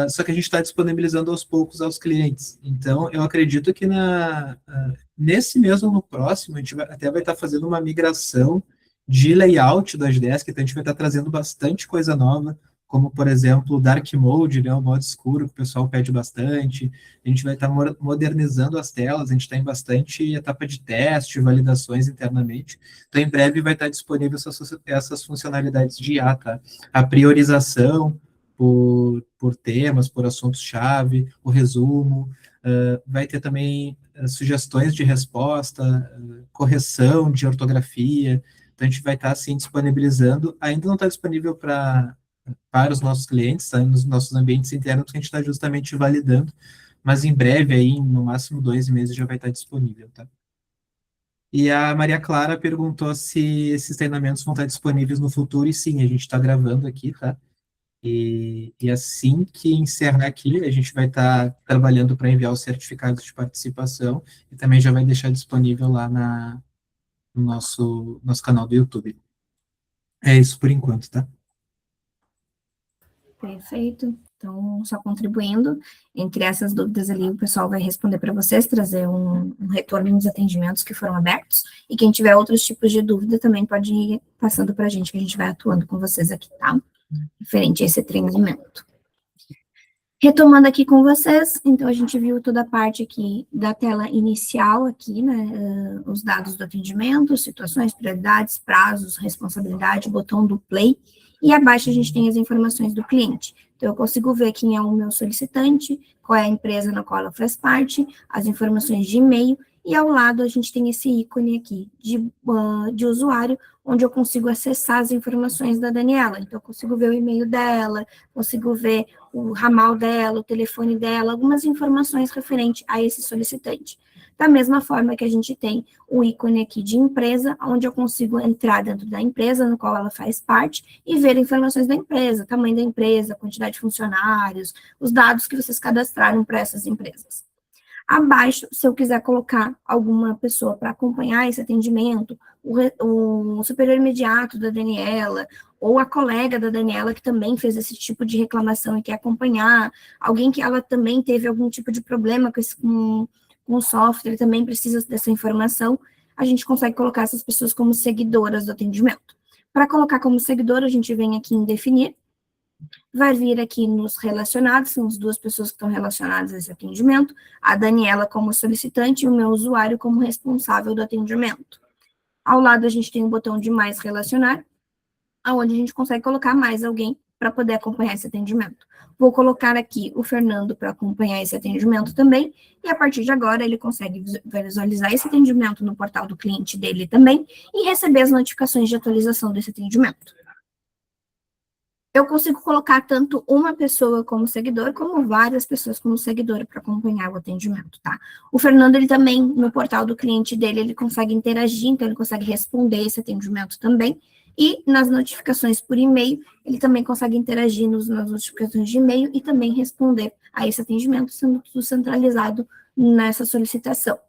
Só que a gente está disponibilizando aos poucos aos clientes. Então, eu acredito que nesse mesmo, no próximo, a gente até vai estar fazendo uma migração de layout das Desk, então a gente vai estar trazendo bastante coisa nova como, por exemplo, o Dark Mode, né, o modo escuro, que o pessoal pede bastante. A gente vai estar modernizando as telas, a gente está em bastante etapa de teste, validações internamente. Então, em breve vai estar disponível essas funcionalidades de IA, tá? A priorização por temas, por assuntos-chave, o resumo, vai ter também sugestões de resposta, correção de ortografia. Então, a gente vai estar, assim, disponibilizando. Ainda não está disponível para os nossos clientes, tá? Nos nossos ambientes internos, que a gente está justamente validando, mas em breve, aí, no máximo 2 meses, já vai estar disponível, tá? E a Maria Clara perguntou se esses treinamentos vão estar disponíveis no futuro, e sim, a gente está gravando aqui, tá? E assim que encerrar aqui, a gente vai estar trabalhando para enviar os certificados de participação e também já vai deixar disponível lá no nosso canal do YouTube. É isso por enquanto, tá? Perfeito. Então, só contribuindo, entre essas dúvidas ali, o pessoal vai responder para vocês, trazer um retorno dos atendimentos que foram abertos, e quem tiver outros tipos de dúvida também pode ir passando para a gente, que a gente vai atuando com vocês aqui, tá? Referente a esse treinamento. Retomando aqui com vocês, então a gente viu toda a parte aqui da tela inicial aqui, né, os dados do atendimento, situações, prioridades, prazos, responsabilidade, botão do play, e abaixo a gente tem as informações do cliente. Então eu consigo ver quem é o meu solicitante, qual é a empresa na qual ela faz parte, as informações de e-mail, e ao lado a gente tem esse ícone aqui de usuário, onde eu consigo acessar as informações da Daniela. Então eu consigo ver o e-mail dela, consigo ver o ramal dela, o telefone dela, algumas informações referentes a esse solicitante. Da mesma forma que a gente tem o ícone aqui de empresa, onde eu consigo entrar dentro da empresa no qual ela faz parte e ver informações da empresa, tamanho da empresa, quantidade de funcionários, os dados que vocês cadastraram para essas empresas. Abaixo, se eu quiser colocar alguma pessoa para acompanhar esse atendimento, o superior imediato da Daniela, ou a colega da Daniela que também fez esse tipo de reclamação e quer acompanhar, alguém que ela também teve algum tipo de problema com o software, também precisa dessa informação, a gente consegue colocar essas pessoas como seguidoras do atendimento. Para colocar como seguidora, a gente vem aqui em definir, vai vir aqui nos relacionados, são as duas pessoas que estão relacionadas a esse atendimento, a Daniela como solicitante e o meu usuário como responsável do atendimento. Ao lado a gente tem o botão de mais relacionar, onde a gente consegue colocar mais alguém para poder acompanhar esse atendimento. Vou colocar aqui o Fernando para acompanhar esse atendimento também, e a partir de agora ele consegue visualizar esse atendimento no portal do cliente dele também, e receber as notificações de atualização desse atendimento. Eu consigo colocar tanto uma pessoa como seguidor, como várias pessoas como seguidor para acompanhar o atendimento, tá? O Fernando, ele também, no portal do cliente dele, ele consegue interagir, então ele consegue responder esse atendimento também, e nas notificações por e-mail, ele também consegue interagir nas notificações de e-mail e também responder a esse atendimento, sendo tudo centralizado nessa solicitação.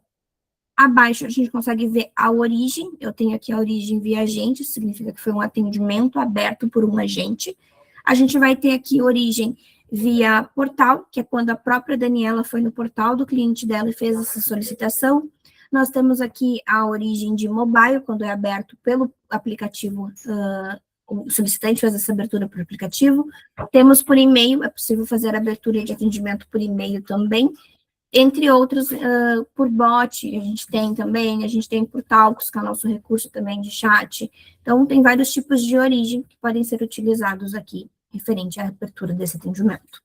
Abaixo a gente consegue ver a origem, eu tenho aqui a origem via agente, significa que foi um atendimento aberto por um agente. A gente vai ter aqui origem via portal, que é quando a própria Daniela foi no portal do cliente dela e fez essa solicitação. Nós temos aqui a origem de mobile, quando é aberto pelo aplicativo, o solicitante faz essa abertura por aplicativo. Temos por e-mail, é possível fazer a abertura de atendimento por e-mail também. Entre outros, por bot, a gente tem por Talks, que é o nosso recurso também de chat. Então, tem vários tipos de origem que podem ser utilizados aqui, referente à abertura desse atendimento.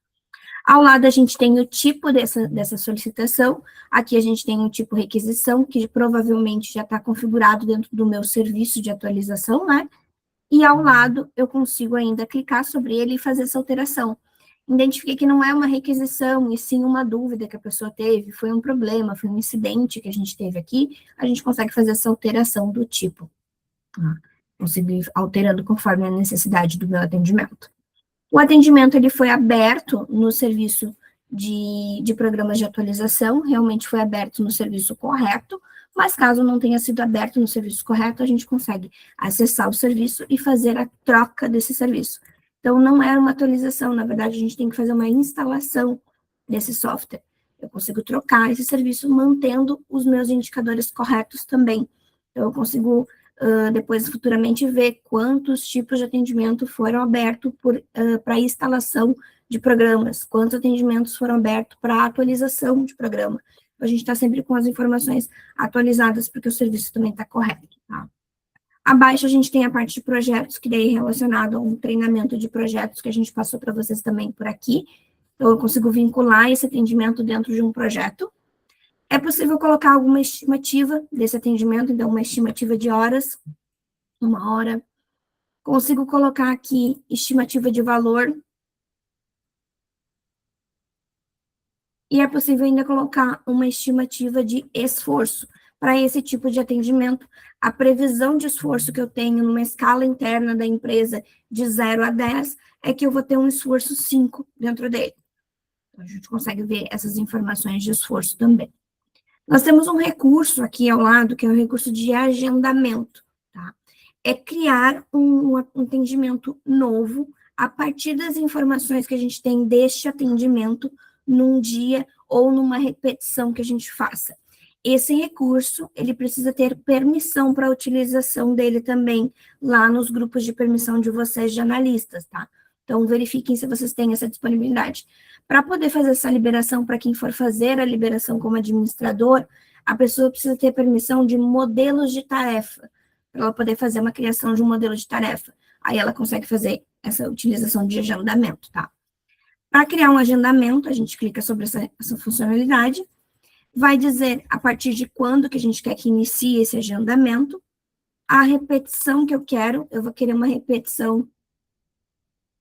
Ao lado, a gente tem o tipo dessa solicitação. Aqui, a gente tem o tipo requisição, que provavelmente já está configurado dentro do meu serviço de atualização, né? E ao lado, eu consigo ainda clicar sobre ele e fazer essa alteração. Identifiquei que não é uma requisição, e sim uma dúvida que a pessoa teve, foi um problema, foi um incidente que a gente teve aqui, a gente consegue fazer essa alteração do tipo. Consigo ir alterando conforme a necessidade do meu atendimento. O atendimento ele foi aberto no serviço de programas de atualização, realmente foi aberto no serviço correto, mas caso não tenha sido aberto no serviço correto, a gente consegue acessar o serviço e fazer a troca desse serviço. Então, não é uma atualização, na verdade, a gente tem que fazer uma instalação desse software. Eu consigo trocar esse serviço mantendo os meus indicadores corretos também. Então, eu consigo depois futuramente ver quantos tipos de atendimento foram abertos para instalação de programas, quantos atendimentos foram abertos para atualização de programa. A gente está sempre com as informações atualizadas, porque o serviço também está correto, tá? Abaixo a gente tem a parte de projetos, que daí é relacionado a um treinamento de projetos que a gente passou para vocês também por aqui. Então, eu consigo vincular esse atendimento dentro de um projeto. É possível colocar alguma estimativa desse atendimento, então uma estimativa de horas, 1 hora. Consigo colocar aqui estimativa de valor. E é possível ainda colocar uma estimativa de esforço. Para esse tipo de atendimento, a previsão de esforço que eu tenho numa escala interna da empresa de 0 a 10 é que eu vou ter um esforço 5 dentro dele. Então, a gente consegue ver essas informações de esforço também. Nós temos um recurso aqui ao lado, que é o recurso de agendamento, tá? É criar um atendimento novo a partir das informações que a gente tem deste atendimento num dia ou numa repetição que a gente faça. Esse recurso, ele precisa ter permissão para a utilização dele também lá nos grupos de permissão de vocês, de analistas, tá? Então, verifiquem se vocês têm essa disponibilidade. Para poder fazer essa liberação, para quem for fazer a liberação como administrador, a pessoa precisa ter permissão de modelos de tarefa, para ela poder fazer uma criação de um modelo de tarefa. Aí ela consegue fazer essa utilização de agendamento, tá? Para criar um agendamento, a gente clica sobre essa funcionalidade, vai dizer a partir de quando que a gente quer que inicie esse agendamento, a repetição que eu vou querer uma repetição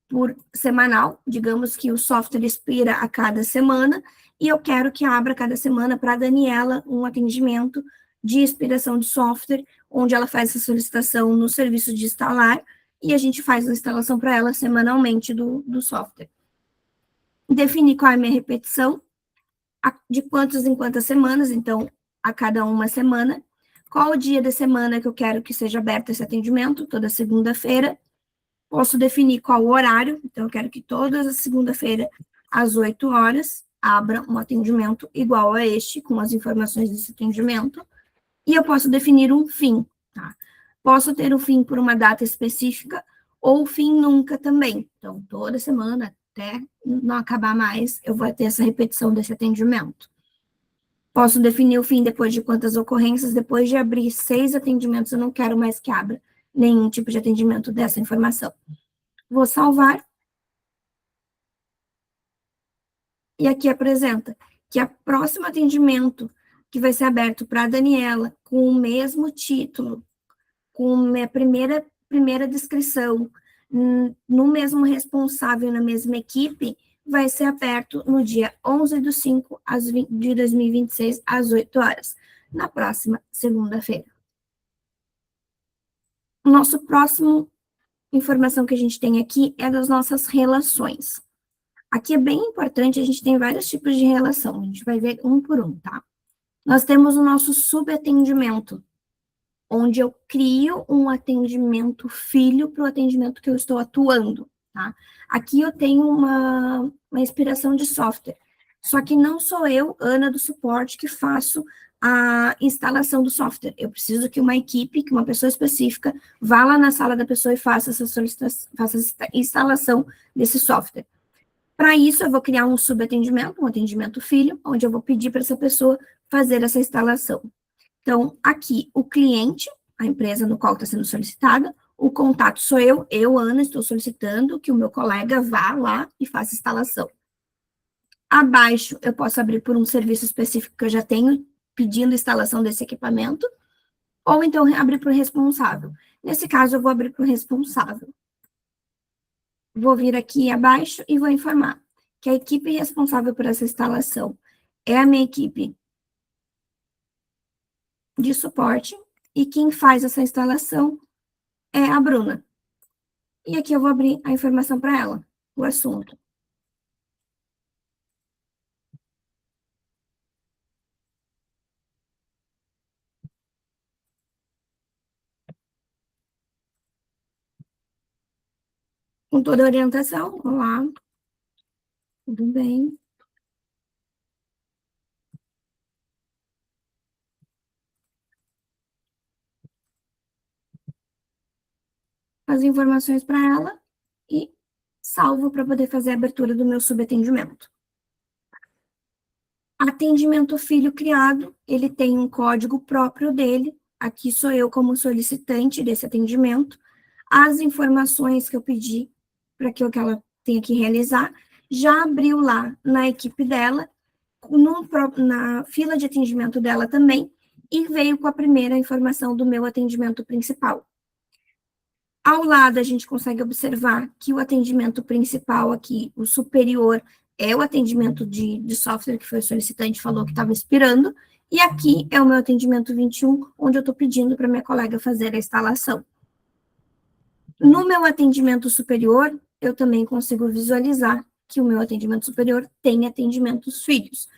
por semanal, digamos que o software expira a cada semana, e eu quero que abra cada semana para a Daniela um atendimento de expiração de software, onde ela faz essa solicitação no serviço de instalar, e a gente faz a instalação para ela semanalmente do software. Definir qual é a minha repetição, de quantas em quantas semanas, então, a cada uma semana. Qual o dia da semana que eu quero que seja aberto esse atendimento? Toda segunda-feira. Posso definir qual o horário, então eu quero que todas as segunda-feira, às 8 horas, abra um atendimento igual a este, com as informações desse atendimento. E eu posso definir um fim, tá? Posso ter um fim por uma data específica, ou fim nunca também. Então, toda semana, até não acabar mais, eu vou ter essa repetição desse atendimento. Posso definir o fim depois de quantas ocorrências, depois de abrir 6 atendimentos, eu não quero mais que abra nenhum tipo de atendimento dessa informação. Vou salvar. E aqui apresenta que o próximo atendimento que vai ser aberto para a Daniela, com o mesmo título, com a minha primeira descrição, no mesmo responsável, na mesma equipe, vai ser aberto no dia 11/5 de 2026, às 8 horas, na próxima segunda-feira. Nosso próximo informação que a gente tem aqui é das nossas relações. Aqui é bem importante, a gente tem vários tipos de relação, a gente vai ver um por um, tá? Nós temos o nosso subatendimento, onde eu crio um atendimento filho para o atendimento que eu estou atuando, tá? Aqui eu tenho uma inspiração de software, só que não sou eu, Ana, do suporte, que faço a instalação do software. Eu preciso que uma equipe, que uma pessoa específica, vá lá na sala da pessoa e faça essa solicitação, faça essa instalação desse software. Para isso, eu vou criar um subatendimento, um atendimento filho, onde eu vou pedir para essa pessoa fazer essa instalação. Então, aqui, o cliente, a empresa no qual está sendo solicitada, o contato sou eu, Ana, estou solicitando que o meu colega vá lá e faça a instalação. Abaixo, eu posso abrir por um serviço específico que eu já tenho, pedindo a instalação desse equipamento, ou então abrir por responsável. Nesse caso, eu vou abrir por responsável. Vou vir aqui abaixo e vou informar que a equipe responsável por essa instalação é a minha equipe de suporte e quem faz essa instalação é a Bruna. E aqui eu vou abrir a informação para ela, o assunto. Com toda a orientação, olá, tudo bem? as informações para ela e salvo para poder fazer a abertura do meu subatendimento. Atendimento filho criado, ele tem um código próprio dele. Aqui sou eu como solicitante desse atendimento. As informações que eu pedi para que ela tenha que realizar, já abriu lá na equipe dela, na fila de atendimento dela também, e veio com a primeira informação do meu atendimento principal. Ao lado, a gente consegue observar que o atendimento principal aqui, o superior, é o atendimento de software que foi o solicitante falou que estava expirando, e aqui é o meu atendimento 21, onde eu estou pedindo para minha colega fazer a instalação. No meu atendimento superior, eu também consigo visualizar que o meu atendimento superior tem atendimentos filhos.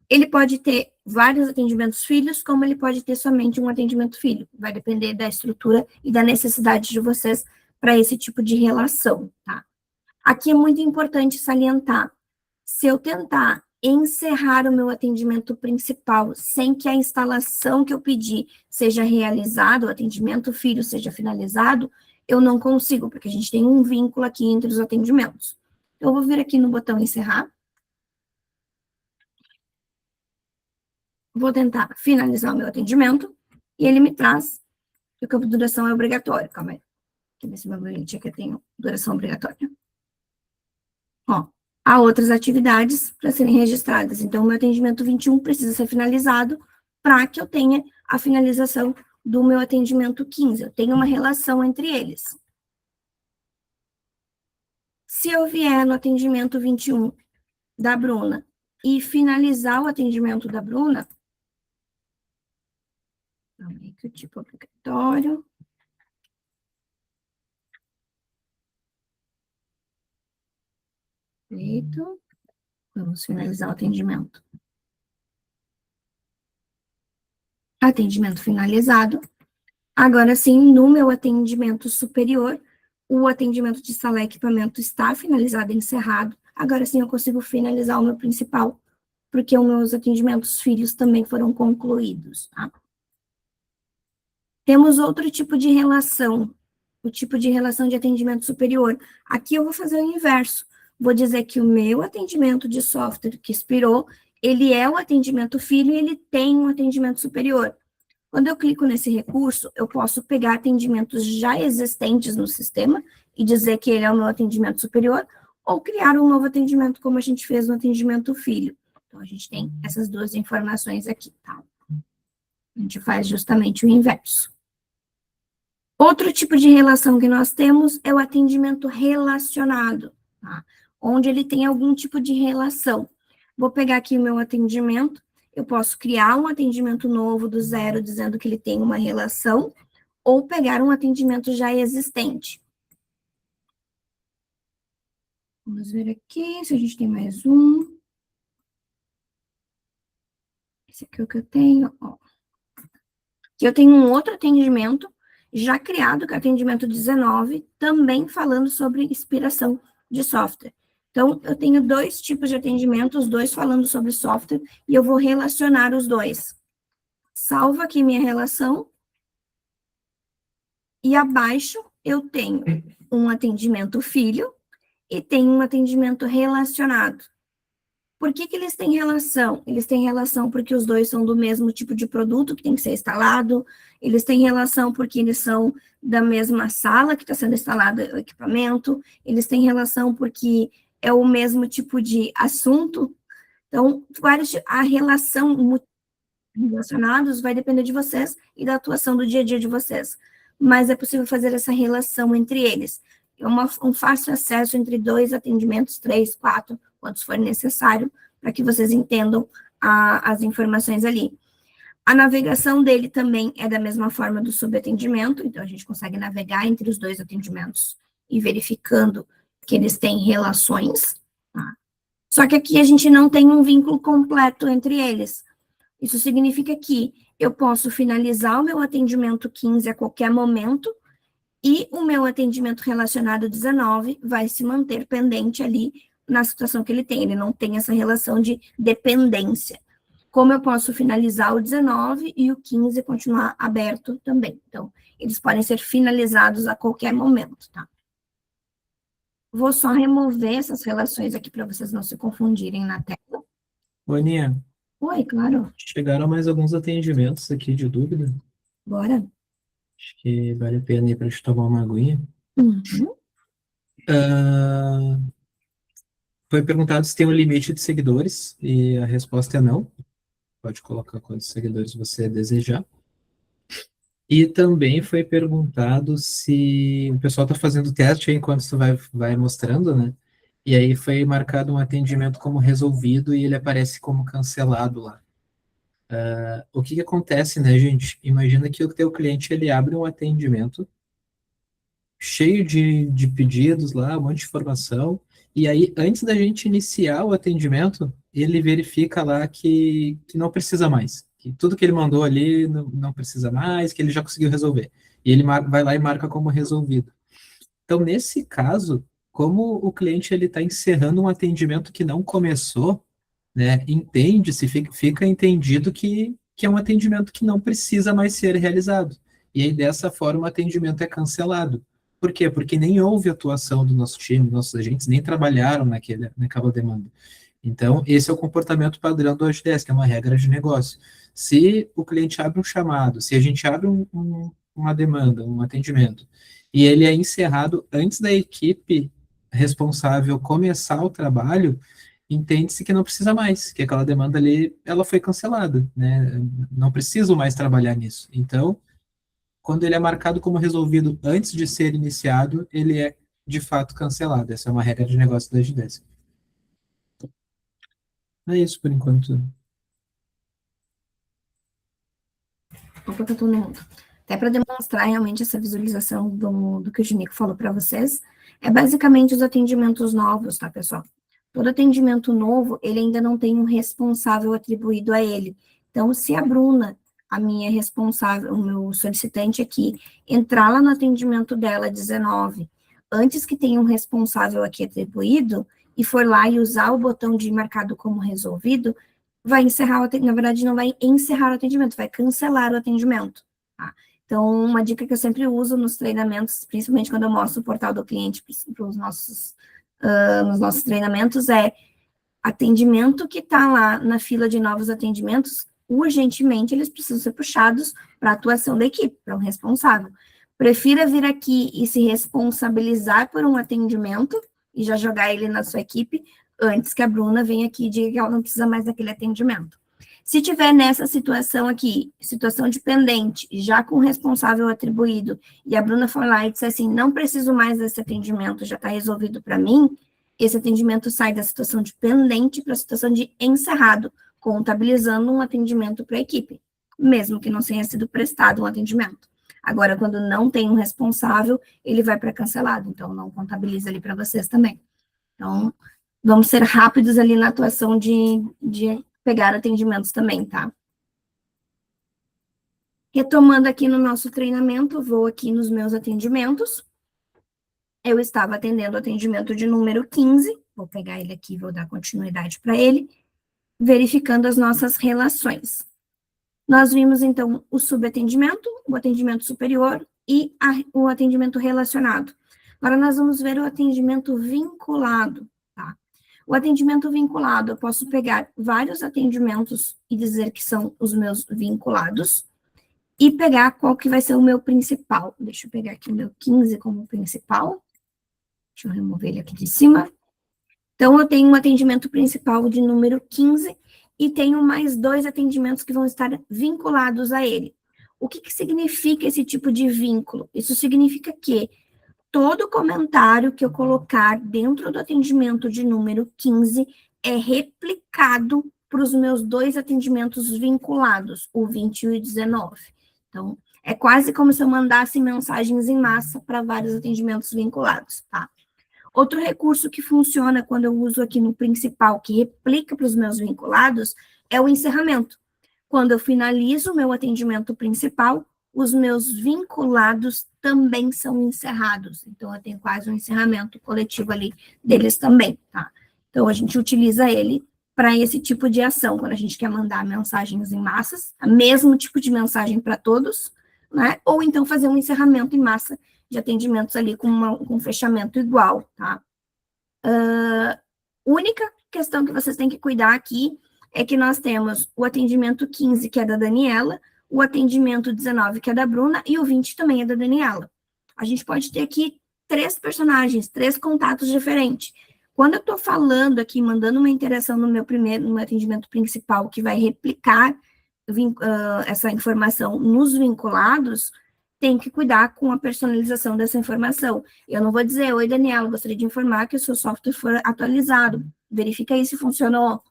Ele pode ter vários atendimentos filhos, como ele pode ter somente um atendimento filho. Vai depender da estrutura e da necessidade de vocês para esse tipo de relação, tá? Aqui é muito importante salientar. Se eu tentar encerrar o meu atendimento principal sem que a instalação que eu pedi seja realizada, o atendimento filho seja finalizado, eu não consigo, porque a gente tem um vínculo aqui entre os atendimentos. Eu vou vir aqui no botão encerrar. Vou tentar finalizar o meu atendimento e ele me traz que o campo de duração é obrigatório. Calma aí. Deixa eu ver se meu bilhete aqui tem duração obrigatória. Ó, há outras atividades para serem registradas. Então, o meu atendimento 21 precisa ser finalizado para que eu tenha a finalização do meu atendimento 15. Eu tenho uma relação entre eles. Se eu vier no atendimento 21 da Bruna e finalizar o atendimento da Bruna, que o tipo obrigatório. Feito. Vamos finalizar o atendimento. Atendimento finalizado. Agora sim, no meu atendimento superior, o atendimento de instalar equipamento está finalizado e encerrado. Agora sim, eu consigo finalizar o meu principal, porque os meus atendimentos filhos também foram concluídos, tá? Temos outro tipo de relação, o tipo de relação de atendimento superior. Aqui eu vou fazer o inverso. Vou dizer que o meu atendimento de software que expirou, ele é o atendimento filho e ele tem um atendimento superior. Quando eu clico nesse recurso, eu posso pegar atendimentos já existentes no sistema e dizer que ele é o meu atendimento superior, ou criar um novo atendimento, como a gente fez no atendimento filho. Então, a gente tem essas duas informações aqui, tá? A gente faz justamente o inverso. Outro tipo de relação que nós temos é o atendimento relacionado, tá? Onde ele tem algum tipo de relação. Vou pegar aqui o meu atendimento, eu posso criar um atendimento novo do zero, dizendo que ele tem uma relação, ou pegar um atendimento já existente. Vamos ver aqui se a gente tem mais um. Esse aqui é o que eu tenho, ó. Aqui eu tenho um outro atendimento já criado, que é o atendimento 19, também falando sobre expiração de software. Então, eu tenho dois tipos de atendimento, os dois falando sobre software, e eu vou relacionar os dois. Salvo aqui minha relação, e abaixo eu tenho um atendimento filho e tenho um atendimento relacionado. Por que eles têm relação? Eles têm relação porque os dois são do mesmo tipo de produto que tem que ser instalado, eles têm relação porque eles são da mesma sala que está sendo instalado o equipamento, eles têm relação porque é o mesmo tipo de assunto. Então, a relação relacionados vai depender de vocês e da atuação do dia a dia de vocês. Mas é possível fazer essa relação entre eles. É um fácil acesso entre 2 atendimentos, 3, 4, quantos for necessário, para que vocês entendam as informações ali. A navegação dele também é da mesma forma do subatendimento, então a gente consegue navegar entre os 2 atendimentos e verificando que eles têm relações. Tá? Só que aqui a gente não tem um vínculo completo entre eles. Isso significa que eu posso finalizar o meu atendimento 15 a qualquer momento e o meu atendimento relacionado 19 vai se manter pendente ali na situação que ele tem. Ele não tem essa relação de dependência. como eu posso finalizar o 19 e o 15 continuar aberto também. Então, eles podem ser finalizados a qualquer momento, tá? Vou só remover essas relações aqui para vocês não se confundirem na tela. Ô, Aninha, Oi, claro. chegaram mais alguns atendimentos aqui de dúvida. Bora. Acho que vale a pena ir para te tomar uma aguinha. Uhum. Ah, foi perguntado se tem um limite de seguidores, e a resposta é não. Pode colocar quantos seguidores você desejar. E também foi perguntado se o pessoal está fazendo teste aí enquanto você vai mostrando, né? E aí foi marcado um atendimento como resolvido e ele aparece como cancelado lá. O que que acontece, né, gente? Imagina que o teu cliente ele abre um atendimento cheio de pedidos lá, um monte de informação, e aí, antes da gente iniciar o atendimento, ele verifica lá que não precisa mais, que tudo que ele mandou ali não precisa mais, que ele já conseguiu resolver. E ele vai lá e marca como resolvido. Então, nesse caso, como o cliente ele está encerrando um atendimento que não começou, né, entende-se, fica entendido que é um atendimento que não precisa mais ser realizado. E aí, dessa forma, o atendimento é cancelado. Por quê? Porque nem houve atuação do nosso time, dos nossos agentes, nem trabalharam naquela demanda. Então, esse é o comportamento padrão do Agidesk, que é uma regra de negócio. Se o cliente abre um chamado, se a gente abre uma demanda, um atendimento, e ele é encerrado antes da equipe responsável começar o trabalho, entende-se que não precisa mais, que aquela demanda ali, ela foi cancelada, né? Não preciso mais trabalhar nisso. Então, quando ele é marcado como resolvido antes de ser iniciado, ele é de fato cancelado. Essa é uma regra de negócio da Agidesk. É isso por enquanto. Vou colocar todo mundo. Até para demonstrar realmente essa visualização do que o Ginico falou para vocês, é basicamente os atendimentos novos, tá, pessoal? Todo atendimento novo, ele ainda não tem um responsável atribuído a ele. Então, se a Bruna, a minha responsável, o meu solicitante aqui, entrar lá no atendimento dela 19, antes que tenha um responsável aqui atribuído, e for lá e usar o botão de marcado como resolvido, vai encerrar o atendimento, na verdade, não vai encerrar o atendimento, vai cancelar o atendimento. Tá? Então, uma dica que eu sempre uso nos treinamentos, principalmente quando eu mostro o portal do cliente para os nos nossos treinamentos, é atendimento que está lá na fila de novos atendimentos, urgentemente eles precisam ser puxados para a atuação da equipe, para um responsável. Prefira vir aqui e se responsabilizar por um atendimento e já jogar ele na sua equipe, antes que a Bruna venha aqui e diga que ela não precisa mais daquele atendimento. Se tiver nessa situação aqui, situação de pendente, já com o responsável atribuído, e a Bruna for lá e disser assim, não preciso mais desse atendimento, já está resolvido para mim, esse atendimento sai da situação de pendente para a situação de encerrado, contabilizando um atendimento para a equipe, mesmo que não tenha sido prestado um atendimento. Agora, quando não tem um responsável, ele vai para cancelado, então não contabiliza ali para vocês também. Então, vamos ser rápidos ali na atuação de pegar atendimentos também, tá? Retomando aqui no nosso treinamento, vou aqui nos meus atendimentos. Eu estava atendendo o atendimento de número 15, vou pegar ele aqui e vou dar continuidade para ele, verificando as nossas relações. Nós vimos, então, o subatendimento, o atendimento superior e o atendimento relacionado. Agora, nós vamos ver o atendimento vinculado, tá? O atendimento vinculado, eu posso pegar vários atendimentos e dizer que são os meus vinculados, e pegar qual que vai ser o meu principal. Deixa eu pegar aqui o meu 15 como principal. Deixa eu remover ele aqui de cima. Então, eu tenho um atendimento principal de número 15 e tenho mais 2 atendimentos que vão estar vinculados a ele. O que significa esse tipo de vínculo? Isso significa que todo comentário que eu colocar dentro do atendimento de número 15 é replicado para os meus 2 atendimentos vinculados, o 20 e o 19. Então, é quase como se eu mandasse mensagens em massa para vários atendimentos vinculados, tá? Outro recurso que funciona quando eu uso aqui no principal, que replica para os meus vinculados, é o encerramento. Quando eu finalizo o meu atendimento principal, os meus vinculados também são encerrados. Então, eu tenho quase um encerramento coletivo ali deles também, tá? Então, a gente utiliza ele para esse tipo de ação, quando a gente quer mandar mensagens em massas, o mesmo tipo de mensagem para todos, né? Ou então fazer um encerramento em massa de atendimentos ali com um fechamento igual, tá? Única questão que vocês têm que cuidar aqui é que nós temos o atendimento 15, que é da Daniela, o atendimento 19, que é da Bruna, e o 20 também é da Daniela. A gente pode ter aqui 3 personagens, 3 contatos diferentes. Quando eu estou falando aqui, mandando uma interação no meu atendimento principal, que vai replicar essa informação nos vinculados, tem que cuidar com a personalização dessa informação. Eu não vou dizer, oi, Daniela, gostaria de informar que o seu software foi atualizado. Verifica aí se funcionou.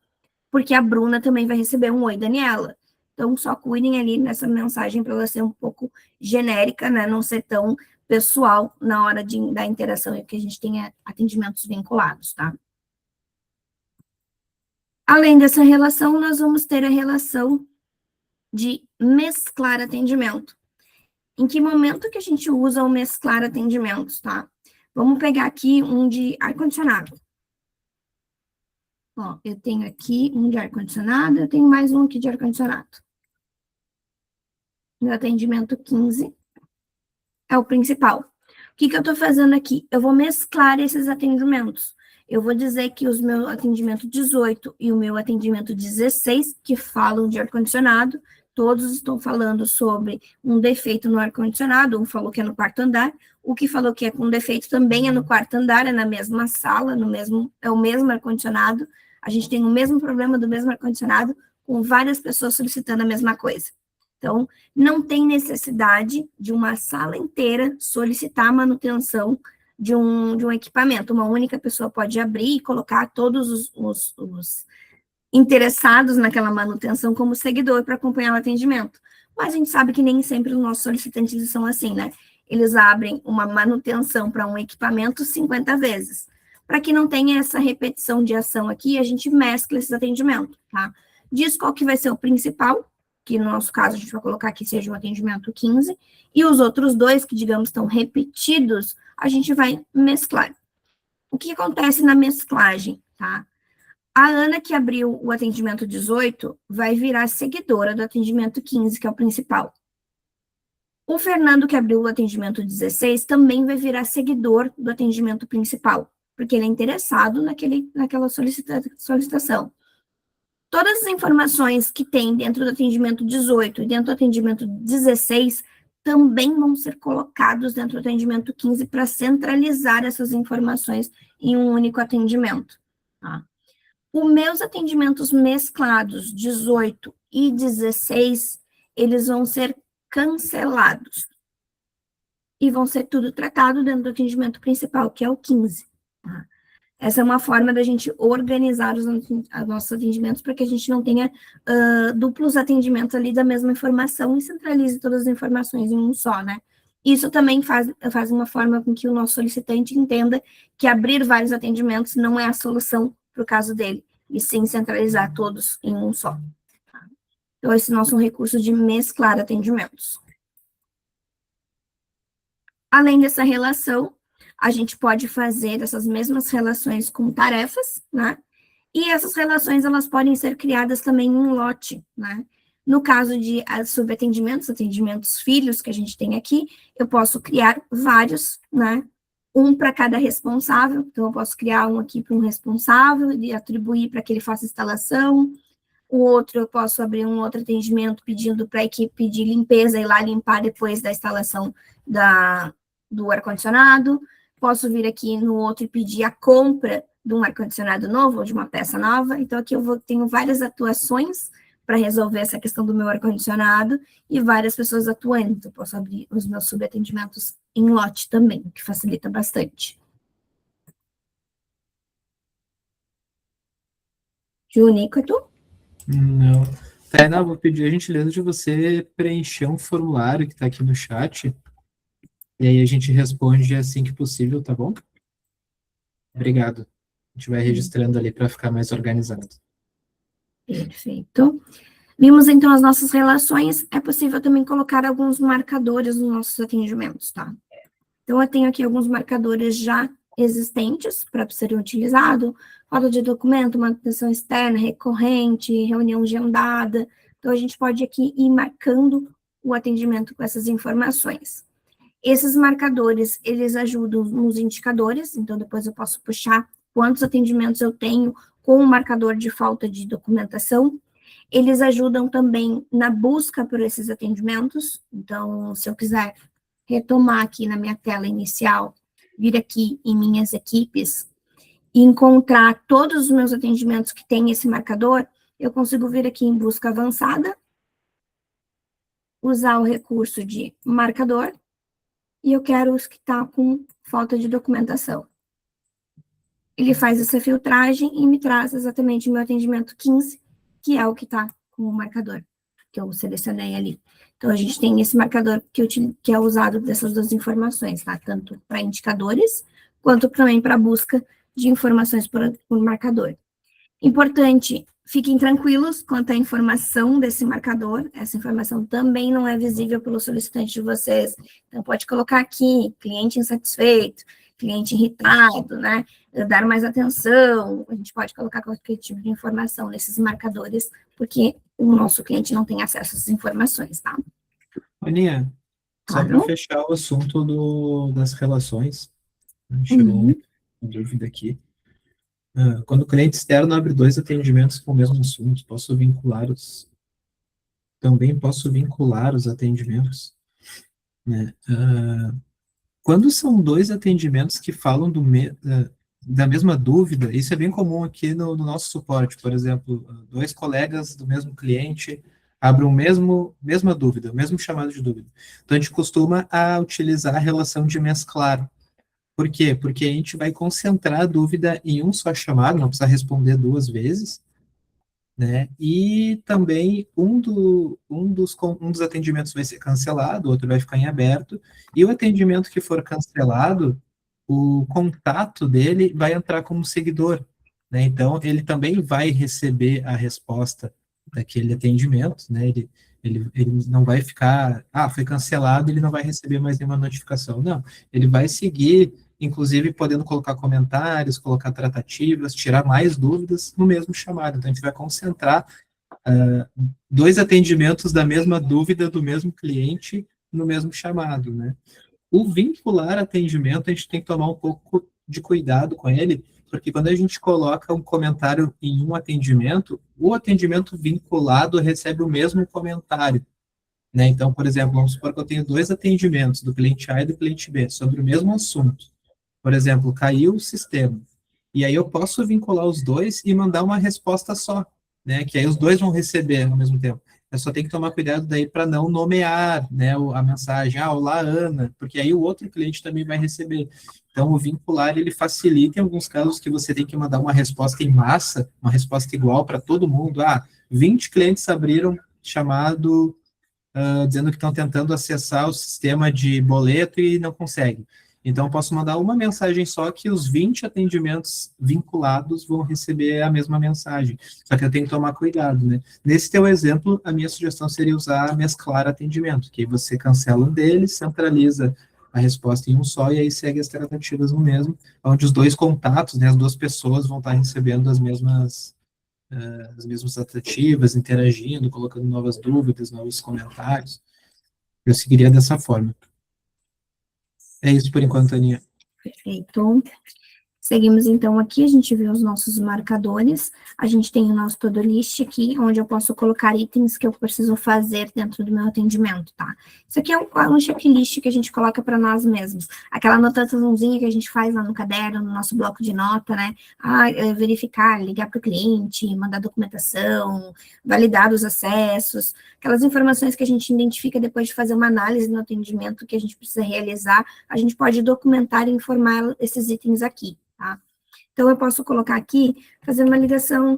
Porque a Bruna também vai receber um oi, Daniela. Então, só cuidem ali nessa mensagem para ela ser um pouco genérica, né? Não ser tão pessoal na hora da interação e que a gente tenha atendimentos vinculados, tá? Além dessa relação, nós vamos ter a relação de mesclar atendimento. Em que momento que a gente usa o mesclar atendimentos, tá? Vamos pegar aqui um de ar-condicionado. Ó, eu tenho aqui um de ar-condicionado, eu tenho mais um aqui de ar-condicionado. No atendimento 15 é o principal. O que eu estou fazendo aqui? Eu vou mesclar esses atendimentos. Eu vou dizer que o meu atendimento 18 e o meu atendimento 16, que falam de ar-condicionado, todos estão falando sobre um defeito no ar-condicionado, um falou que é no quarto andar, o que falou que é com defeito também é no quarto andar, é na mesma sala, é o mesmo ar-condicionado, a gente tem o mesmo problema do mesmo ar-condicionado, com várias pessoas solicitando a mesma coisa. Então, não tem necessidade de uma sala inteira solicitar a manutenção de um equipamento. Uma única pessoa pode abrir e colocar todos os interessados naquela manutenção como seguidor para acompanhar o atendimento. Mas a gente sabe que nem sempre os nossos solicitantes são assim, né? Eles abrem uma manutenção para um equipamento 50 vezes. Para que não tenha essa repetição de ação aqui, a gente mescla esses atendimentos, tá? Diz qual que vai ser o principal, que no nosso caso a gente vai colocar que seja o atendimento 15, e os outros 2, que digamos estão repetidos, a gente vai mesclar. O que acontece na mesclagem, tá? A Ana, que abriu o atendimento 18, vai virar seguidora do atendimento 15, que é o principal. O Fernando, que abriu o atendimento 16, também vai virar seguidor do atendimento principal, porque ele é interessado naquela solicitação. Todas as informações que tem dentro do atendimento 18 e dentro do atendimento 16 também vão ser colocados dentro do atendimento 15 para centralizar essas informações em um único atendimento, tá? Os meus atendimentos mesclados, 18 e 16, eles vão ser cancelados. E vão ser tudo tratado dentro do atendimento principal, que é o 15. Tá? Essa é uma forma da gente organizar os nossos atendimentos para que a gente não tenha duplos atendimentos ali da mesma informação e centralize todas as informações em um só, né? Isso também faz uma forma com que o nosso solicitante entenda que abrir vários atendimentos não é a solução para o caso dele, e sim centralizar todos em um só. Tá? Então, esse é o nosso recurso de mesclar atendimentos. Além dessa relação, a gente pode fazer essas mesmas relações com tarefas, né? E essas relações, elas podem ser criadas também em um lote, né? No caso de subatendimentos, atendimentos filhos que a gente tem aqui, eu posso criar vários, né? Um para cada responsável, então eu posso criar um aqui para um responsável e atribuir para que ele faça instalação. O outro, eu posso abrir um outro atendimento pedindo para a equipe de limpeza ir lá limpar depois da instalação do ar-condicionado. Posso vir aqui no outro e pedir a compra de um ar-condicionado novo ou de uma peça nova. Então, aqui tenho várias atuações para resolver essa questão do meu ar-condicionado e várias pessoas atuando. Então, posso abrir os meus subatendimentos em lote também, o que facilita bastante. Junico, é tu? Não. Tainá, vou pedir a gentileza de você preencher um formulário que está aqui no chat, e aí a gente responde assim que possível, tá bom? Obrigado. A gente vai registrando ali para ficar mais organizado. Perfeito. Vimos, então, as nossas relações. É possível também colocar alguns marcadores nos nossos atendimentos, tá? Então, eu tenho aqui alguns marcadores já existentes para serem utilizados, falta de documento, manutenção externa, recorrente, reunião agendada. Então, a gente pode aqui ir marcando o atendimento com essas informações. Esses marcadores, eles ajudam nos indicadores, então depois eu posso puxar quantos atendimentos eu tenho com o marcador de falta de documentação. Eles ajudam também na busca por esses atendimentos, então se eu quiser retomar aqui na minha tela inicial, vir aqui em minhas equipes e encontrar todos os meus atendimentos que têm esse marcador, eu consigo vir aqui em busca avançada, usar o recurso de marcador, e eu quero os que estão com falta de documentação. Ele faz essa filtragem e me traz exatamente o meu atendimento 15, que é o que está com o marcador que eu selecionei ali. Então, a gente tem esse marcador que é usado dessas duas informações, tá? Tanto para indicadores, quanto também para busca de informações por marcador. Importante, fiquem tranquilos quanto à informação desse marcador, essa informação também não é visível pelo solicitante de vocês, então pode colocar aqui, cliente insatisfeito, cliente irritado, né, dar mais atenção, a gente pode colocar qualquer tipo de informação nesses marcadores, porque o nosso cliente não tem acesso a essas informações, tá? Aninha, só para Claro. fechar o assunto das relações, chegou uma dúvida aqui. Quando o cliente externo abre dois atendimentos com o mesmo assunto, também posso vincular os atendimentos, né? Quando são dois atendimentos que falam da mesma dúvida, isso é bem comum aqui no nosso suporte, por exemplo, dois colegas do mesmo cliente abrem mesma dúvida, o mesmo chamado de dúvida. Então, a gente costuma utilizar a relação de mesclar. Por quê? Porque a gente vai concentrar a dúvida em um só chamado, não precisa responder duas vezes, né? E também um dos atendimentos vai ser cancelado, o outro vai ficar em aberto, e o atendimento que for cancelado, o contato dele vai entrar como seguidor, né? Então, ele também vai receber a resposta daquele atendimento, né? Ele não vai ficar, foi cancelado, ele não vai receber mais nenhuma notificação. Não, ele vai seguir, inclusive podendo colocar comentários, colocar tratativas, tirar mais dúvidas no mesmo chamado. Então, a gente vai concentrar dois atendimentos da mesma dúvida do mesmo cliente no mesmo chamado, né? O vincular atendimento, a gente tem que tomar um pouco de cuidado com ele, porque quando a gente coloca um comentário em um atendimento, o atendimento vinculado recebe o mesmo comentário, né? Então, por exemplo, vamos supor que eu tenho dois atendimentos, do cliente A e do cliente B, sobre o mesmo assunto. Por exemplo, caiu o sistema. E aí eu posso vincular os dois e mandar uma resposta só, né? Que aí os dois vão receber ao mesmo tempo. Eu só tenho que tomar cuidado daí para não nomear, né, a mensagem, olá, Ana, porque aí o outro cliente também vai receber. Então, o vincular, ele facilita em alguns casos que você tem que mandar uma resposta em massa, uma resposta igual para todo mundo. 20 clientes abriram chamado dizendo que estão tentando acessar o sistema de boleto e não conseguem. Então, eu posso mandar uma mensagem só que os 20 atendimentos vinculados vão receber a mesma mensagem. Só que eu tenho que tomar cuidado, né? Nesse teu exemplo, a minha sugestão seria usar mesclar atendimento, que aí você cancela um deles, centraliza a resposta em um só e aí segue as tratativas no mesmo, onde os dois contatos, né, as duas pessoas vão estar recebendo as mesmas tratativas, interagindo, colocando novas dúvidas, novos comentários. Eu seguiria dessa forma. É isso por enquanto, Aninha. Perfeito. Seguimos, então, aqui, a gente vê os nossos marcadores, a gente tem o nosso Todolist aqui, onde eu posso colocar itens que eu preciso fazer dentro do meu atendimento, tá? Isso aqui é um checklist que a gente coloca para nós mesmos, aquela anotaçãozinha que a gente faz lá no caderno, no nosso bloco de nota, né? Verificar, ligar para o cliente, mandar documentação, validar os acessos, aquelas informações que a gente identifica depois de fazer uma análise no atendimento que a gente precisa realizar, a gente pode documentar e informar esses itens aqui. Tá? Então, eu posso colocar aqui, fazer uma ligação,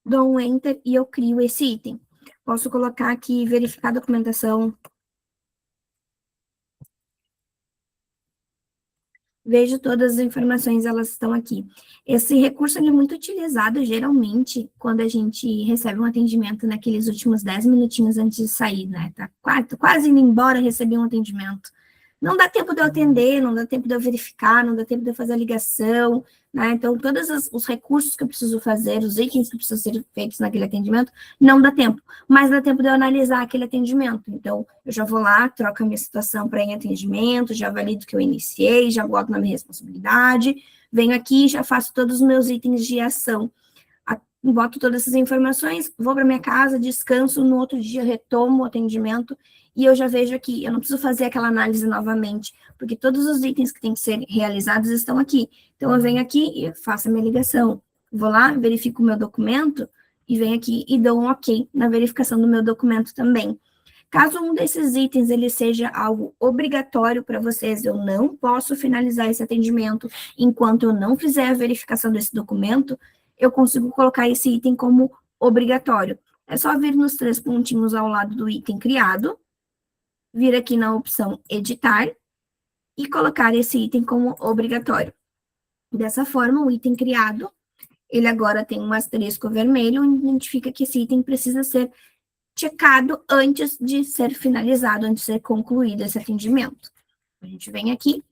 dou um Enter e eu crio esse item. Posso colocar aqui, verificar a documentação. Vejo todas as informações, elas estão aqui. Esse recurso ele é muito utilizado, geralmente, quando a gente recebe um atendimento naqueles últimos 10 minutinhos antes de sair, né? Tá quase indo embora, recebi um atendimento. Não dá tempo de eu atender, não dá tempo de eu verificar, não dá tempo de eu fazer a ligação, né? Então, todos os recursos que eu preciso fazer, os itens que precisam ser feitos naquele atendimento, não dá tempo. Mas dá tempo de eu analisar aquele atendimento. Então, eu já vou lá, troco a minha situação para em atendimento, já valido que eu iniciei, já boto na minha responsabilidade, venho aqui, já faço todos os meus itens de ação. Boto todas essas informações, vou para minha casa, descanso, no outro dia retomo o atendimento e eu já vejo aqui, eu não preciso fazer aquela análise novamente, porque todos os itens que têm que ser realizados estão aqui. Então, eu venho aqui e faço a minha ligação. Vou lá, verifico o meu documento e venho aqui e dou um ok na verificação do meu documento também. Caso um desses itens ele seja algo obrigatório para vocês, eu não posso finalizar esse atendimento enquanto eu não fizer a verificação desse documento, eu consigo colocar esse item como obrigatório. É só vir nos 3 pontinhos ao lado do item criado, vir aqui na opção editar e colocar esse item como obrigatório. Dessa forma, o item criado, ele agora tem um asterisco vermelho, onde identifica que esse item precisa ser checado antes de ser finalizado, antes de ser concluído esse atendimento. A gente vem aqui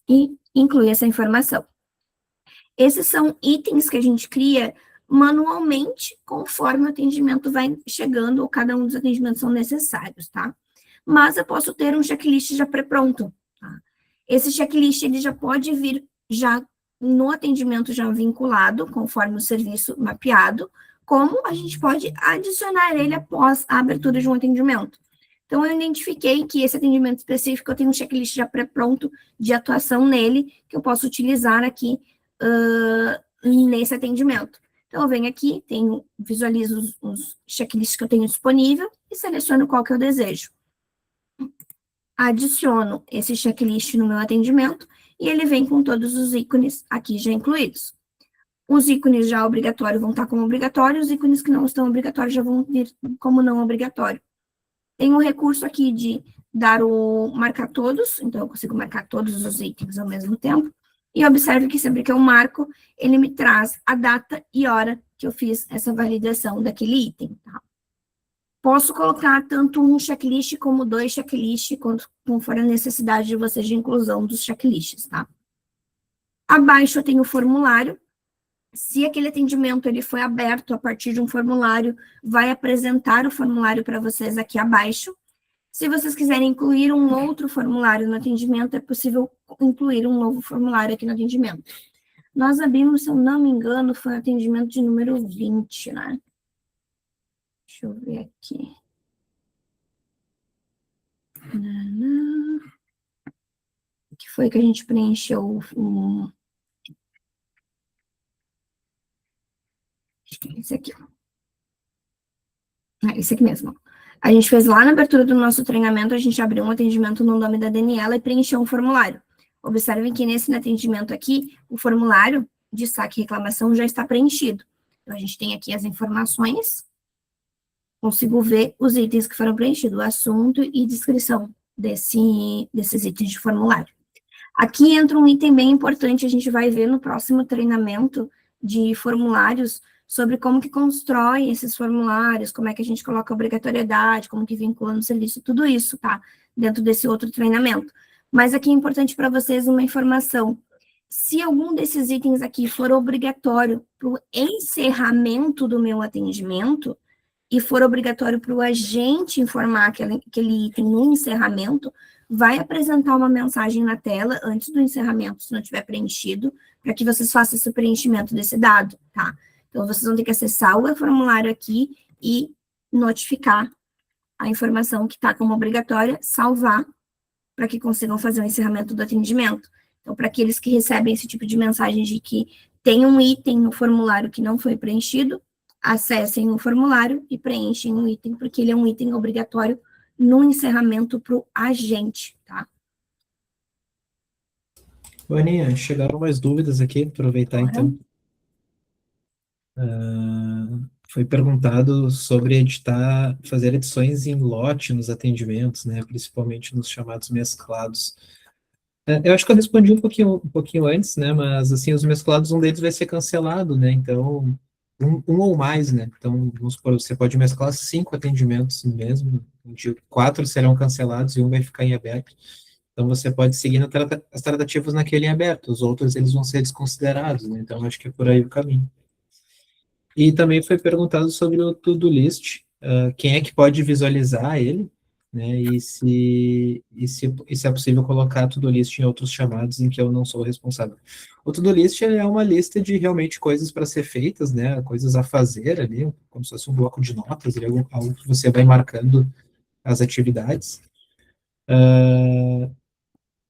e inclui essa informação. Esses são itens que a gente cria manualmente, conforme o atendimento vai chegando, ou cada um dos atendimentos são necessários, tá? Mas eu posso ter um checklist já pré-pronto, tá? Esse checklist, ele já pode vir já no atendimento já vinculado, conforme o serviço mapeado, como a gente pode adicionar ele após a abertura de um atendimento. Então, eu identifiquei que esse atendimento específico, eu tenho um checklist já pré-pronto de atuação nele, que eu posso utilizar aqui nesse atendimento. Então, eu venho aqui, visualizo os checklists que eu tenho disponível e seleciono qual que eu desejo. Adiciono esse checklist no meu atendimento e ele vem com todos os ícones aqui já incluídos. Os ícones já obrigatórios vão estar como obrigatórios, os ícones que não estão obrigatórios já vão vir como não obrigatório. Tem um recurso aqui de marcar todos, então eu consigo marcar todos os itens ao mesmo tempo. E observe que sempre que eu marco, ele me traz a data e hora que eu fiz essa validação daquele item, tá? Posso colocar tanto um checklist como 2 checklists, conforme a necessidade de vocês de inclusão dos checklists, tá? Abaixo eu tenho o formulário. Se aquele atendimento ele foi aberto a partir de um formulário, vai apresentar o formulário para vocês aqui abaixo. Se vocês quiserem incluir um outro formulário no atendimento, é possível incluir um novo formulário aqui no atendimento. Nós abrimos, se eu não me engano, foi o atendimento de número 20, né? Deixa eu ver aqui. O que foi que a gente preencheu? Esse aqui. Esse aqui mesmo. A gente fez lá na abertura do nosso treinamento, a gente abriu um atendimento no nome da Daniela e preencheu um formulário. Observem que nesse atendimento aqui, o formulário de saque e reclamação já está preenchido. Então, a gente tem aqui as informações, consigo ver os itens que foram preenchidos, o assunto e descrição desses itens de formulário. Aqui entra um item bem importante, a gente vai ver no próximo treinamento de formulários, sobre como que constrói esses formulários, como é que a gente coloca a obrigatoriedade, como que vincula no serviço, tudo isso, tá? Dentro desse outro treinamento. Mas aqui é importante para vocês uma informação. Se algum desses itens aqui for obrigatório para o encerramento do meu atendimento, e for obrigatório para o agente informar aquele item no encerramento, vai apresentar uma mensagem na tela antes do encerramento, se não tiver preenchido, para que vocês façam esse preenchimento desse dado, tá? Então, vocês vão ter que acessar o formulário aqui e notificar a informação que está como obrigatória, salvar, para que consigam fazer o encerramento do atendimento. Então, para aqueles que recebem esse tipo de mensagem de que tem um item no formulário que não foi preenchido, acessem o formulário e preenchem o item, porque ele é um item obrigatório no encerramento para o agente, tá? Aninha, chegaram mais dúvidas aqui, aproveitar então. Foi perguntado sobre fazer edições em lote nos atendimentos, né, principalmente nos chamados mesclados. Eu acho que eu respondi um pouquinho antes, né? Mas, assim, os mesclados, um deles vai ser cancelado, né? Então, um ou mais, né? Então, vamos supor, você pode mesclar 5 atendimentos mesmo, onde 4 serão cancelados e um vai ficar em aberto. Então, você pode seguir as tratativas naquele em aberto, os outros, eles vão ser desconsiderados, né? Então, acho que é por aí o caminho. E também foi perguntado sobre o to-do list, quem é que pode visualizar ele, né, e se é possível colocar to-do list em outros chamados em que eu não sou responsável. O to-do list ele é uma lista de realmente coisas para ser feitas, né, coisas a fazer ali, como se fosse um bloco de notas, ali, algo que você vai marcando as atividades.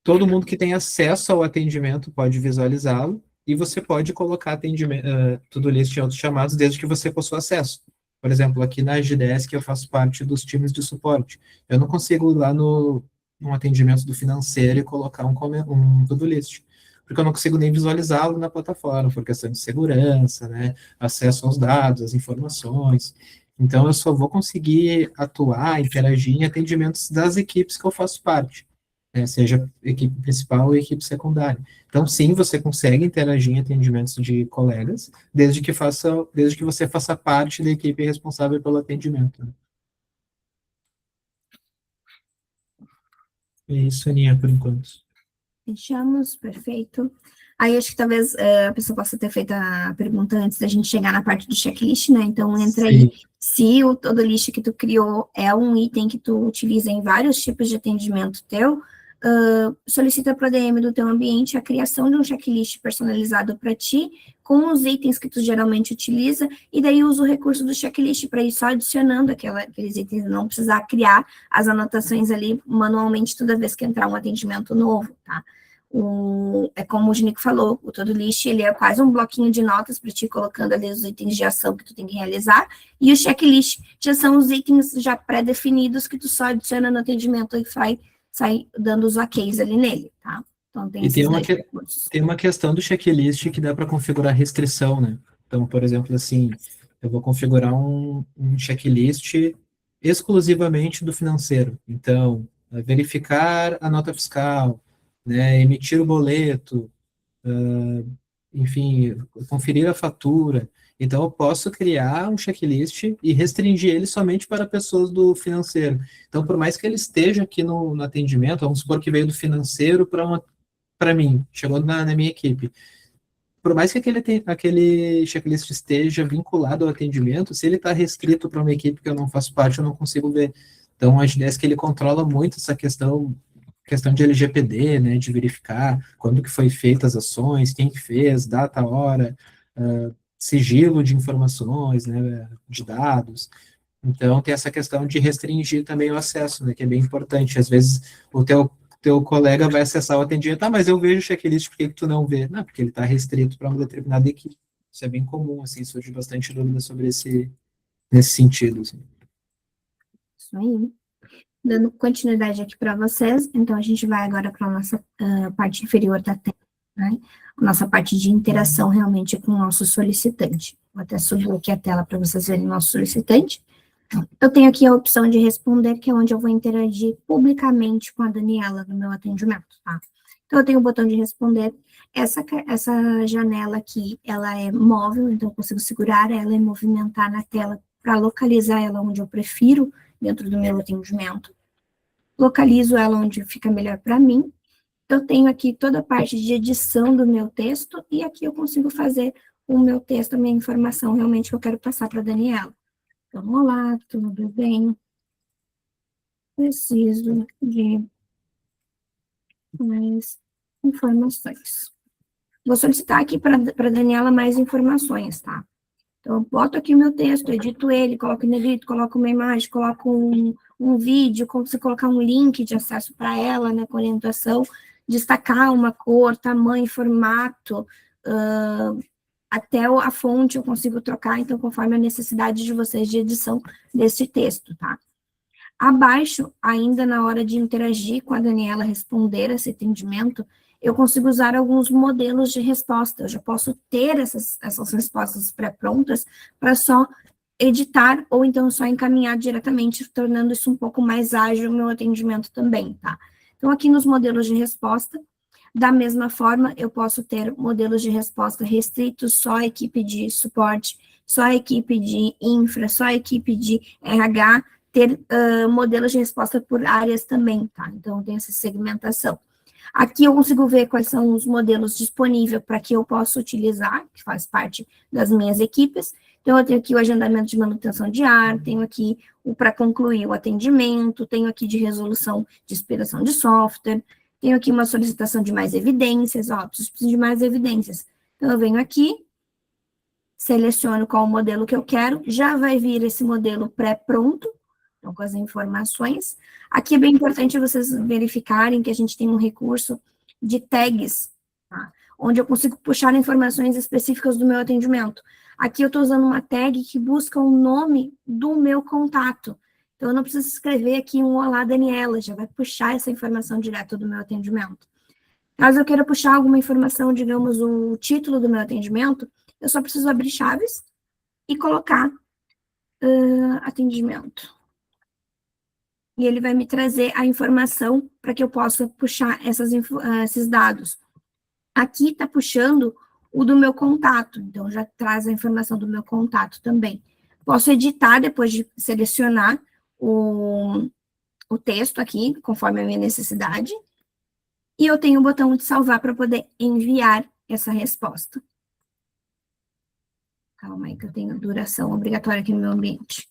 Todo mundo que tem acesso ao atendimento pode visualizá-lo, e você pode colocar atendimento, to-do list em outros chamados, desde que você possua acesso. Por exemplo, aqui na Agdesk eu faço parte dos times de suporte. Eu não consigo ir lá no atendimento do financeiro e colocar um to-do list, porque eu não consigo nem visualizá-lo na plataforma, por questão de segurança, né, acesso aos dados, às informações. Então, eu só vou conseguir atuar, interagir em atendimentos das equipes que eu faço parte, né, seja equipe principal ou equipe secundária. Então, sim, você consegue interagir em atendimentos de colegas, desde que você faça parte da equipe responsável pelo atendimento, né? É isso, Aninha, por enquanto. Fechamos, perfeito. Aí acho que talvez a pessoa possa ter feito a pergunta antes da gente chegar na parte do checklist, né? Então entra aí Sim. se o todo list que tu criou é um item que tu utiliza em vários tipos de atendimento teu, solicita para o DM do teu ambiente a criação de um checklist personalizado para ti, com os itens que tu geralmente utiliza, e daí usa o recurso do checklist para ir só adicionando aqueles itens, não precisar criar as anotações ali manualmente toda vez que entrar um atendimento novo, tá? É como o Ginico falou, o todo list, ele é quase um bloquinho de notas para ti colocando ali os itens de ação que tu tem que realizar, e o checklist já são os itens já pré-definidos que tu só adiciona no atendimento e sai dando os OKs ali nele, tá? Então tem E tem esses uma, dois que, recursos. tem uma questão do checklist que dá para configurar restrição, né? Então, por exemplo, assim, eu vou configurar um checklist exclusivamente do financeiro. Então, verificar a nota fiscal, né, emitir o boleto, enfim, conferir a fatura. Então, eu posso criar um checklist e restringir ele somente para pessoas do financeiro. Então, por mais que ele esteja aqui no atendimento, vamos supor que veio do financeiro para mim, chegou na minha equipe. Por mais que aquele checklist esteja vinculado ao atendimento, se ele está restrito para uma equipe que eu não faço parte, eu não consigo ver. Então, a ideia é que ele controla muito essa questão de LGPD, né, de verificar quando que foi feitas as ações, quem que fez, data, hora, sigilo de informações, né, de dados. Então, tem essa questão de restringir também o acesso, né, que é bem importante. Às vezes, o teu colega vai acessar o atendimento, mas eu vejo o checklist, por que tu não vê? Não, porque ele está restrito para uma determinada equipe. Isso é bem comum, assim, surge bastante dúvida sobre nesse sentido, assim. Isso aí. Dando continuidade aqui para vocês, então a gente vai agora para a nossa parte inferior da tela, né? A nossa parte de interação realmente com o nosso solicitante. Vou até subir aqui a tela para vocês verem o nosso solicitante. Eu tenho aqui a opção de responder, que é onde eu vou interagir publicamente com a Daniela no meu atendimento, tá? Então, eu tenho o botão de responder. Essa janela aqui, ela é móvel, então eu consigo segurar ela e movimentar na tela para localizar ela onde eu prefiro dentro do meu atendimento. Localizo ela onde fica melhor para mim. Eu tenho aqui toda a parte de edição do meu texto e aqui eu consigo fazer o meu texto, a minha informação realmente que eu quero passar para a Daniela. Então, olá, tudo bem? Preciso de mais informações. Vou solicitar aqui para a Daniela mais informações, tá? Então, eu boto aqui o meu texto, edito ele, coloco em negrito, coloco uma imagem, coloco um vídeo, como você colocar um link de acesso para ela, né, com orientação, destacar uma cor, tamanho, formato, até a fonte eu consigo trocar, então, conforme a necessidade de vocês de edição desse texto, tá? Abaixo, ainda na hora de interagir com a Daniela, responder esse atendimento, eu consigo usar alguns modelos de resposta. Eu já posso ter essas respostas pré-prontas para só editar ou então só encaminhar diretamente, tornando isso um pouco mais ágil o meu atendimento também, tá? Então, aqui nos modelos de resposta, Da mesma forma, eu posso ter modelos de resposta restritos, só a equipe de suporte, só a equipe de infra, só a equipe de RH, ter modelos de resposta por áreas também, tá? Então, tem essa segmentação. Aqui eu consigo ver quais são os modelos disponíveis para que eu possa utilizar, que faz parte das minhas equipes. Então, eu tenho aqui o agendamento de manutenção de ar, tenho aqui o para concluir o atendimento, tenho aqui de resolução de expiração de software, tenho aqui uma solicitação de mais evidências, preciso de mais evidências. Então, eu venho aqui, seleciono qual o modelo que eu quero, já vai vir esse modelo pré-pronto, então, com as informações. Aqui é bem importante vocês verificarem que a gente tem um recurso de tags, tá? Onde eu consigo puxar informações específicas do meu atendimento. Aqui eu estou usando uma tag que busca o nome do meu contato. Então, eu não preciso escrever aqui um olá, Daniela, já vai puxar essa informação direto do meu atendimento. Caso eu queira puxar alguma informação, digamos, o título do meu atendimento, eu só preciso abrir chaves e colocar atendimento. E ele vai me trazer a informação para que eu possa puxar esses dados. Aqui está puxando o do meu contato, então já traz a informação do meu contato também. Posso editar depois de selecionar o texto aqui, conforme a minha necessidade, e eu tenho o botão de salvar para poder enviar essa resposta. Calma aí que eu tenho duração obrigatória aqui no meu ambiente.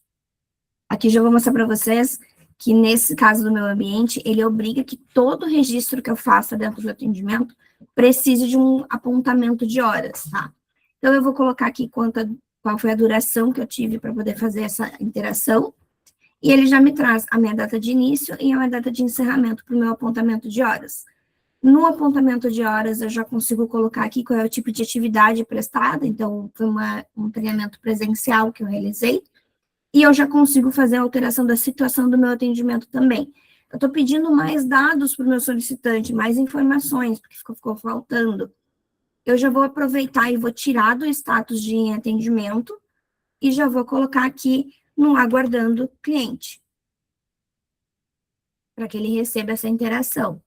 Aqui já vou mostrar para vocês que nesse caso do meu ambiente, ele obriga que todo registro que eu faça dentro do atendimento precise de um apontamento de horas, tá? Então, eu vou colocar aqui qual foi a duração que eu tive para poder fazer essa interação, e ele já me traz a minha data de início e a minha data de encerramento para o meu apontamento de horas. No apontamento de horas, eu já consigo colocar aqui qual é o tipo de atividade prestada, então, foi um treinamento presencial que eu realizei, e eu já consigo fazer a alteração da situação do meu atendimento também. Eu estou pedindo mais dados para o meu solicitante, mais informações, porque ficou faltando. Eu já vou aproveitar e vou tirar do status de atendimento e já vou colocar aqui no aguardando cliente, para que ele receba essa interação.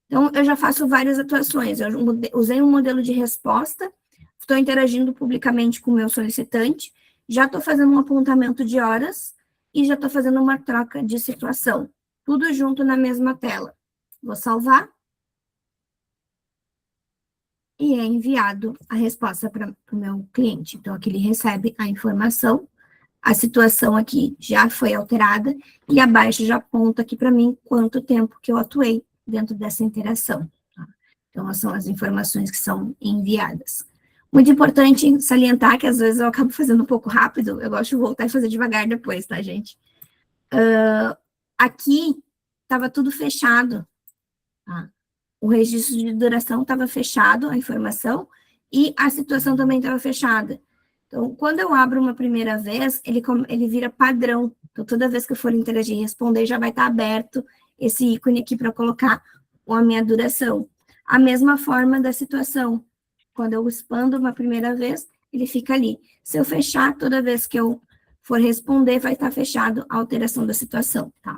Então, eu já faço várias atuações. Eu usei um modelo de resposta, estou interagindo publicamente com o meu solicitante, já estou fazendo um apontamento de horas e já estou fazendo uma troca de situação. Tudo junto na mesma tela. Vou salvar. E é enviado a resposta para o meu cliente. Então, aqui ele recebe a informação, a situação aqui já foi alterada, e abaixo já aponta aqui para mim quanto tempo que eu atuei dentro dessa interação. Tá? Então, são as informações que são enviadas. Muito importante salientar que às vezes eu acabo fazendo um pouco rápido, eu gosto de voltar e fazer devagar depois, tá, gente? Aqui estava tudo fechado, tá? O registro de duração estava fechado, a informação, e a situação também estava fechada. Então, quando eu abro uma primeira vez, ele vira padrão. Então, toda vez que eu for interagir e responder, já vai estar aberto esse ícone aqui para colocar a minha duração. A mesma forma da situação. Quando eu expando uma primeira vez, ele fica ali. Se eu fechar, toda vez que eu for responder, vai estar fechado a alteração da situação, tá?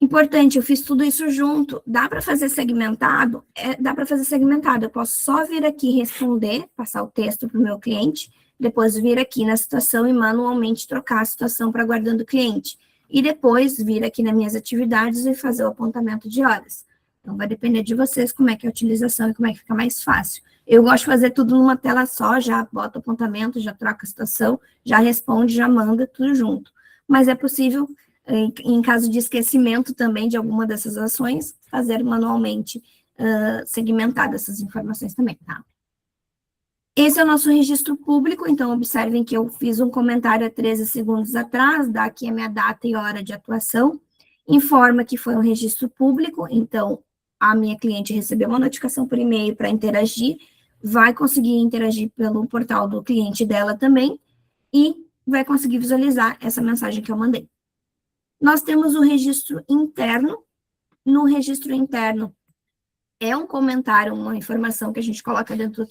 Importante, eu fiz tudo isso junto. Dá para fazer segmentado? Dá para fazer segmentado. Eu posso só vir aqui responder, passar o texto para o meu cliente, depois vir aqui na situação e manualmente trocar a situação para aguardando o cliente. E depois vir aqui nas minhas atividades e fazer o apontamento de horas. Então, vai depender de vocês como é que é a utilização e como é que fica mais fácil. Eu gosto de fazer tudo numa tela só, já bota o apontamento, já troca a situação, já responde, já manda, tudo junto. Mas é possível, em caso de esquecimento também de alguma dessas ações, fazer manualmente segmentar essas informações também, tá? Esse é o nosso registro público, então observem que eu fiz um comentário há 13 segundos atrás, dá aqui a minha data e hora de atuação, informa que foi um registro público, então a minha cliente recebeu uma notificação por e-mail para interagir, vai conseguir interagir pelo portal do cliente dela também, e vai conseguir visualizar essa mensagem que eu mandei. Nós temos o registro interno. No registro interno, é um comentário, uma informação que a gente coloca dentro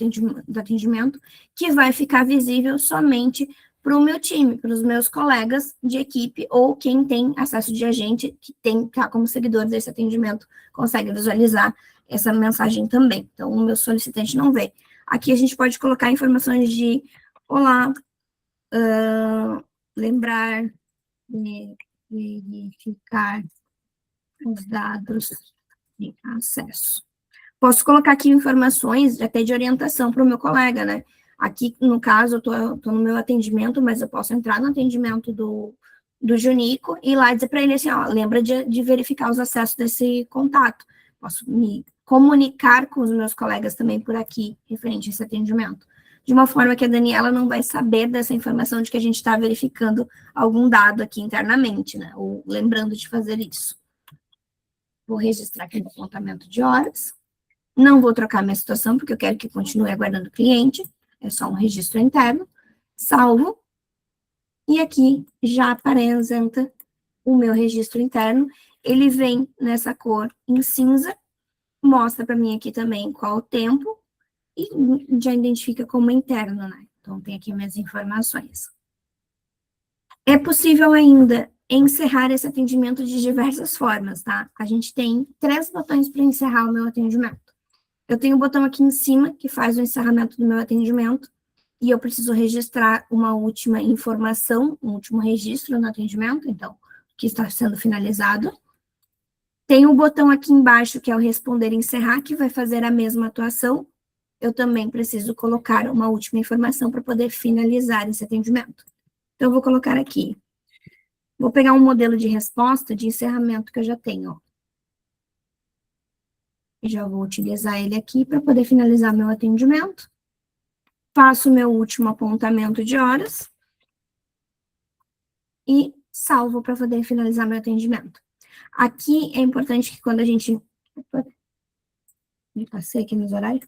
do atendimento, que vai ficar visível somente para o meu time, para os meus colegas de equipe, ou quem tem acesso de agente, que está como seguidor desse atendimento, consegue visualizar essa mensagem também. Então, o meu solicitante não vê. Aqui a gente pode colocar informações de, olá, lembrar de verificar os dados de acesso. Posso colocar aqui informações até de orientação para o meu colega, né? Aqui, no caso, eu estou no meu atendimento, mas eu posso entrar no atendimento do Junico e lá dizer para ele assim, ó, lembra de verificar os acessos desse contato. Posso me comunicar com os meus colegas também por aqui, referente a esse atendimento. De uma forma que a Daniela não vai saber dessa informação de que a gente está verificando algum dado aqui internamente, né? Ou lembrando de fazer isso. Vou registrar aqui no apontamento de horas. Não vou trocar minha situação, porque eu quero que continue aguardando o cliente. É só um registro interno. Salvo. E aqui já apresenta o meu registro interno. Ele vem nessa cor em cinza. Mostra para mim aqui também qual o tempo. E já identifica como interno, né? Então, tem aqui minhas informações. É possível ainda encerrar esse atendimento de diversas formas, tá? A gente tem 3 botões para encerrar o meu atendimento. Eu tenho um botão aqui em cima, que faz o encerramento do meu atendimento, e eu preciso registrar uma última informação, um último registro no atendimento, então, que está sendo finalizado. Tem um botão aqui embaixo, que é o responder e encerrar, que vai fazer a mesma atuação. Eu também preciso colocar uma última informação para poder finalizar esse atendimento. Então, eu vou colocar aqui. Vou pegar um modelo de resposta de encerramento que eu já tenho, ó. Já vou utilizar ele aqui para poder finalizar meu atendimento. Faço o meu último apontamento de horas e salvo para poder finalizar meu atendimento. Aqui é importante que quando a gente... Me passei aqui nos horários.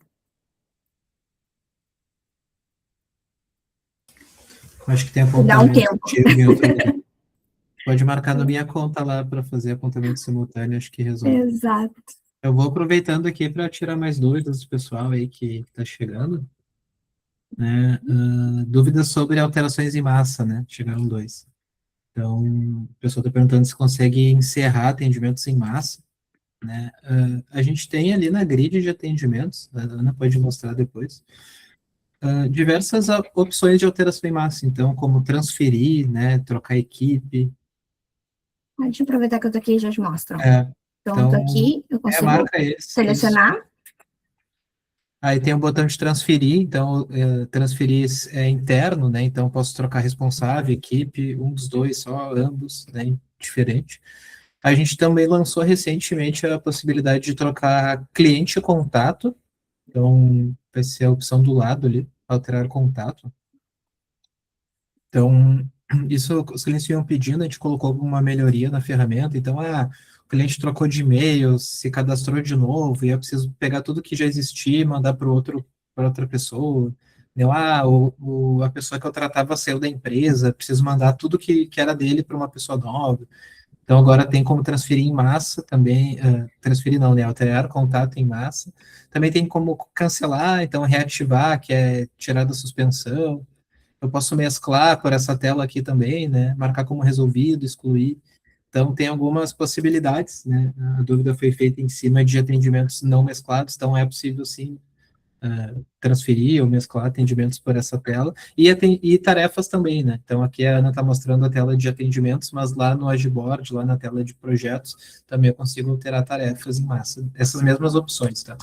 Acho que tem Dá um apontamento tempo. contigo em outro lugar. Pode marcar na minha conta lá para fazer apontamento simultâneo, acho que resolve. Exato. Eu vou aproveitando aqui para tirar mais dúvidas do pessoal aí que está chegando, né? Dúvidas sobre alterações em massa, né? Chegaram 2. Então, o pessoal está perguntando se consegue encerrar atendimentos em massa, né? A gente tem ali na grid de atendimentos, a Ana pode mostrar depois, diversas opções de alteração em massa, então, como transferir, né? Trocar equipe. Deixa eu aproveitar que eu tô aqui e já te mostro. Então, eu tô Então, aqui, eu consigo marca esse. selecionar. Aí tem o botão de transferir, então transferir é interno, né? Então posso trocar responsável, equipe, um dos dois só, ambos, né? Diferente. A gente também lançou recentemente a possibilidade de trocar cliente e contato. Então vai ser a opção do lado ali, alterar contato. Então, isso os clientes iam pedindo, a gente colocou alguma melhoria na ferramenta. Então, o cliente trocou de e-mail, se cadastrou de novo, e eu preciso pegar tudo que já existia e mandar para outra pessoa. Entendeu? A pessoa que eu tratava saiu da empresa, preciso mandar tudo que era dele para uma pessoa nova. Então, agora tem como transferir em massa também, transferir não, né, alterar contato em massa. Também tem como cancelar, então reativar, que é tirar da suspensão. Eu posso mesclar por essa tela aqui também, né? Marcar como resolvido, excluir. Então, tem algumas possibilidades, né? A dúvida foi feita em cima de atendimentos não mesclados, então é possível, sim, transferir ou mesclar atendimentos por essa tela. E tarefas também, né? Então, aqui a Ana está mostrando a tela de atendimentos, mas lá no Agboard, lá na tela de projetos, também eu consigo alterar tarefas em massa. Essas mesmas opções, tá?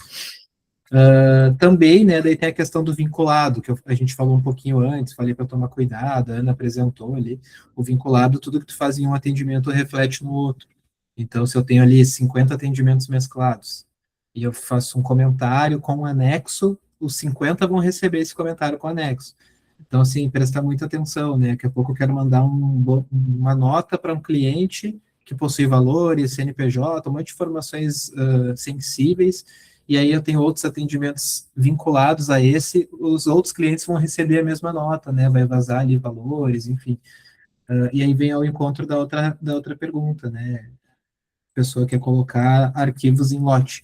Também, né, daí tem a questão do vinculado, que a gente falou um pouquinho antes, falei para tomar cuidado, a Ana apresentou ali, o vinculado, tudo que tu faz em um atendimento reflete no outro. Então, se eu tenho ali 50 atendimentos mesclados, e eu faço um comentário com um anexo, os 50 vão receber esse comentário com anexo. Então, assim, prestar muita atenção, né, daqui a pouco eu quero mandar uma nota para um cliente que possui valores, CNPJ, um monte de informações sensíveis, e aí eu tenho outros atendimentos vinculados a esse, os outros clientes vão receber a mesma nota, né, vai vazar ali valores, enfim. E aí vem ao encontro da outra pergunta, né, a pessoa quer colocar arquivos em lote.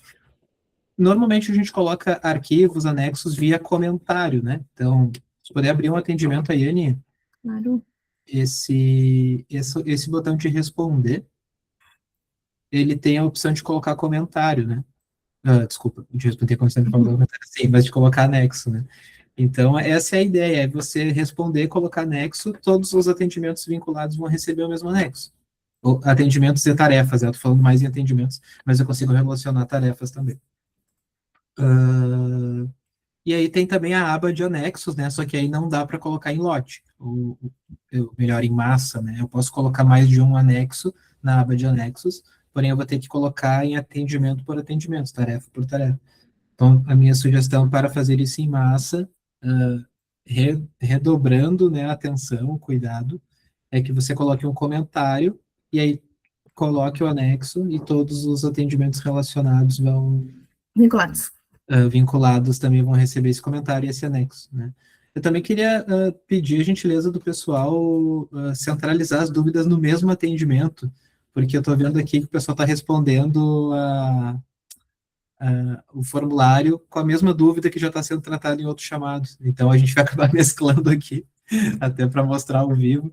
Normalmente a gente coloca arquivos, anexos via comentário, né, então, se puder abrir um atendimento aí, Anny, Claro. esse botão de responder, ele tem a opção de colocar comentário, né, Desculpa, eu te respondi como você me falou, sim, mas de colocar anexo, né? Então, essa é a ideia, é você responder, colocar anexo, todos os atendimentos vinculados vão receber o mesmo anexo. Atendimentos e tarefas, eu estou falando mais em atendimentos, mas eu consigo relacionar tarefas também. E aí tem também a aba de anexos, né? Só que aí não dá para colocar em lote, ou melhor, em massa, né? Eu posso colocar mais de um anexo na aba de anexos, porém eu vou ter que colocar em atendimento por atendimento, tarefa por tarefa. Então, a minha sugestão para fazer isso em massa, redobrando, né, a atenção, o cuidado, é que você coloque um comentário e aí coloque o anexo e todos os atendimentos relacionados vão Vinculados. vinculados também vão receber esse comentário e esse anexo, né? Eu também queria pedir a gentileza do pessoal centralizar as dúvidas no mesmo atendimento, porque eu estou vendo aqui que o pessoal está respondendo o formulário com a mesma dúvida que já está sendo tratada em outros chamados. Então, a gente vai acabar mesclando aqui, até para mostrar ao vivo,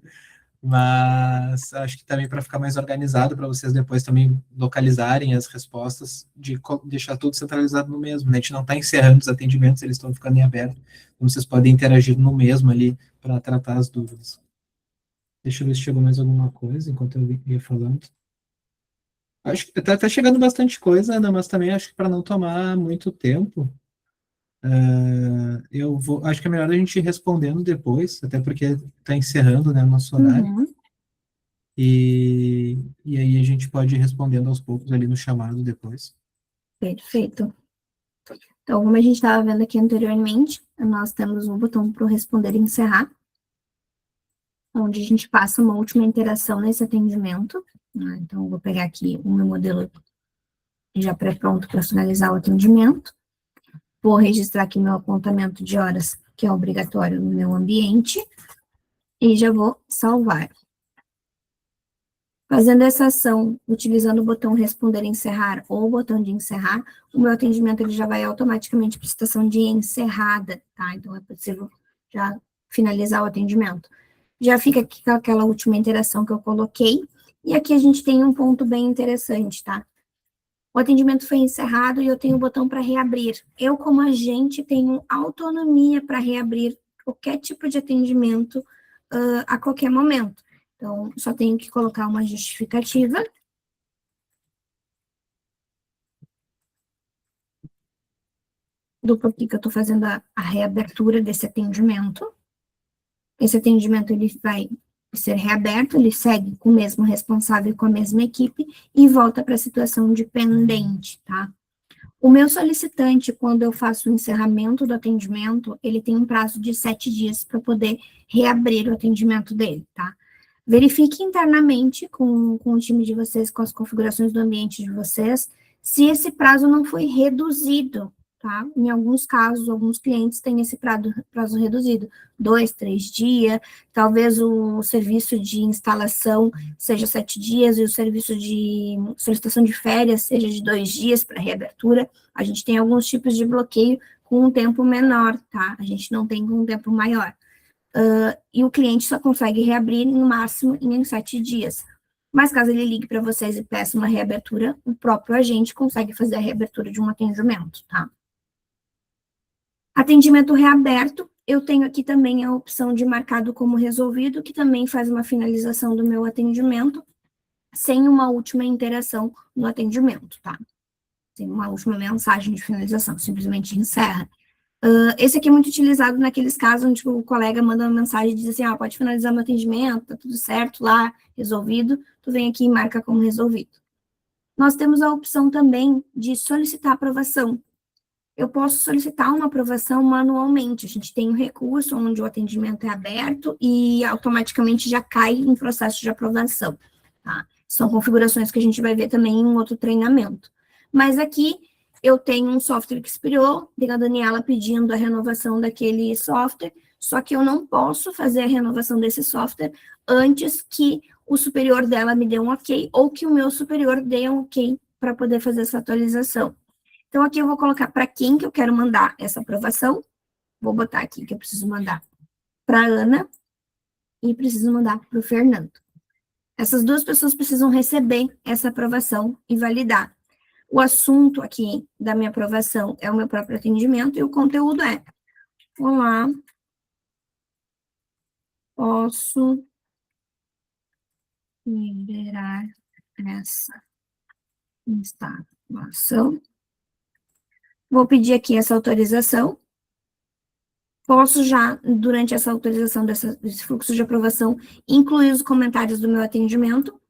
mas acho que também para ficar mais organizado, para vocês depois também localizarem as respostas, de deixar tudo centralizado no mesmo, né? A gente não está encerrando os atendimentos, eles estão ficando em aberto, então vocês podem interagir no mesmo ali para tratar as dúvidas. Deixa eu ver se chegou mais alguma coisa enquanto eu ia falando. Acho que tá chegando bastante coisa, Ana, mas também acho que para não tomar muito tempo, acho que é melhor a gente ir respondendo depois, até porque está encerrando, né, o nosso horário. Uhum. E aí a gente pode ir respondendo aos poucos ali no chamado depois. Perfeito. Então, como a gente estava vendo aqui anteriormente, nós temos um botão para o responder e encerrar, onde a gente passa uma última interação nesse atendimento, né? Então, eu vou pegar aqui o meu modelo já pré-pronto para finalizar o atendimento. Vou registrar aqui meu apontamento de horas, que é obrigatório no meu ambiente, e já vou salvar. Fazendo essa ação, utilizando o botão responder e encerrar ou o botão de encerrar, o meu atendimento ele já vai automaticamente para a situação de encerrada, tá? Então, é possível já finalizar o atendimento. Já fica aqui com aquela última interação que eu coloquei, e aqui a gente tem um ponto bem interessante, tá? O atendimento foi encerrado e eu tenho o botão para reabrir. Eu, como agente, tenho autonomia para reabrir qualquer tipo de atendimento a qualquer momento. Então, só tenho que colocar uma justificativa do porquê que eu estou fazendo a reabertura desse atendimento. Esse atendimento, ele vai ser reaberto, ele segue com o mesmo responsável e com a mesma equipe e volta para a situação de pendente, tá? O meu solicitante, quando eu faço o encerramento do atendimento, ele tem um prazo de 7 dias para poder reabrir o atendimento dele, tá? Verifique internamente com o time de vocês, com as configurações do ambiente de vocês, se esse prazo não foi reduzido, tá? Em alguns casos, alguns clientes têm esse prazo reduzido, 2, 3 dias, talvez o serviço de instalação seja 7 dias e o serviço de solicitação de férias seja de 2 dias para reabertura. A gente tem alguns tipos de bloqueio com um tempo menor, tá? A gente não tem com um tempo maior. E o cliente só consegue reabrir no máximo em 7 dias. Mas caso ele ligue para vocês e peça uma reabertura, o próprio agente consegue fazer a reabertura de um atendimento, tá? Atendimento reaberto, eu tenho aqui também a opção de marcado como resolvido, que também faz uma finalização do meu atendimento, sem uma última interação no atendimento, tá? Sem uma última mensagem de finalização, simplesmente encerra. Esse aqui é muito utilizado naqueles casos onde o colega manda uma mensagem e diz assim, pode finalizar meu atendimento, tá tudo certo lá, resolvido, tu vem aqui e marca como resolvido. Nós temos a opção também de solicitar aprovação. Eu posso solicitar uma aprovação manualmente, a gente tem um recurso onde o atendimento é aberto e automaticamente já cai em processo de aprovação, tá? São configurações que a gente vai ver também em um outro treinamento. Mas aqui, eu tenho um software que expirou, tem a Daniela pedindo a renovação daquele software, só que eu não posso fazer a renovação desse software antes que o superior dela me dê um ok, ou que o meu superior dê um ok para poder fazer essa atualização. Então, aqui eu vou colocar para quem que eu quero mandar essa aprovação. Vou botar aqui que eu preciso mandar para a Ana e preciso mandar para o Fernando. Essas duas pessoas precisam receber essa aprovação e validar. O assunto aqui da minha aprovação é o meu próprio atendimento e o conteúdo é: olá, posso liberar essa instalação? Vou pedir aqui essa autorização. Posso já, durante essa autorização desse fluxo de aprovação, incluir os comentários do meu atendimento.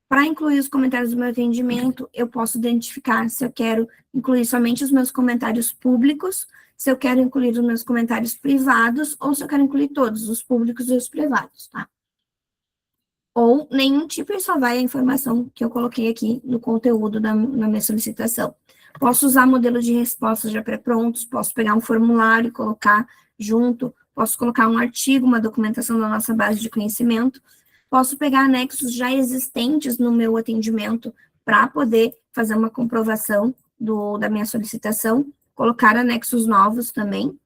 Para incluir os comentários do meu atendimento, eu posso identificar se eu quero incluir somente os meus comentários públicos, se eu quero incluir os meus comentários privados, ou se eu quero incluir todos, os públicos e os privados, tá? Ou nenhum tipo, e só vai a informação que eu coloquei aqui no conteúdo na minha solicitação. Posso usar modelo de respostas já pré-prontos, posso pegar um formulário e colocar junto, posso colocar um artigo, uma documentação da nossa base de conhecimento, posso pegar anexos já existentes no meu atendimento para poder fazer uma comprovação da minha solicitação, colocar anexos novos também.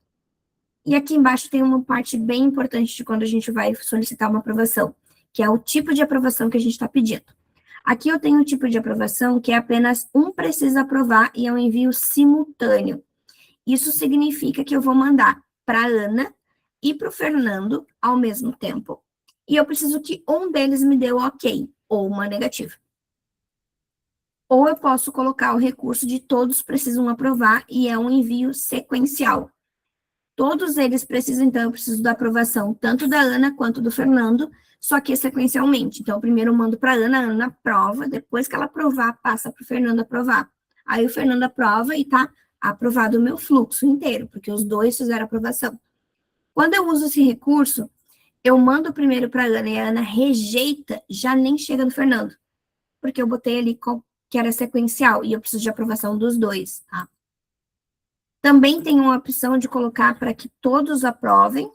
E aqui embaixo tem uma parte bem importante de quando a gente vai solicitar uma aprovação, que é o tipo de aprovação que a gente está pedindo. Aqui eu tenho um tipo de aprovação que é apenas um precisa aprovar e é um envio simultâneo. Isso significa que eu vou mandar para a Ana e para o Fernando ao mesmo tempo. E eu preciso que um deles me dê o ok, ou uma negativa. Ou eu posso colocar o recurso de todos precisam aprovar e é um envio sequencial. Todos eles precisam, então, eu preciso da aprovação tanto da Ana quanto do Fernando, só que sequencialmente. Então, primeiro eu mando para a Ana aprova, depois que ela aprovar, passa para o Fernando aprovar. Aí o Fernando aprova e tá aprovado o meu fluxo inteiro, porque os dois fizeram aprovação. Quando eu uso esse recurso, eu mando primeiro para a Ana e a Ana rejeita, já nem chega no Fernando, porque eu botei ali que era sequencial e eu preciso de aprovação dos dois, tá? Também tem uma opção de colocar para que todos aprovem,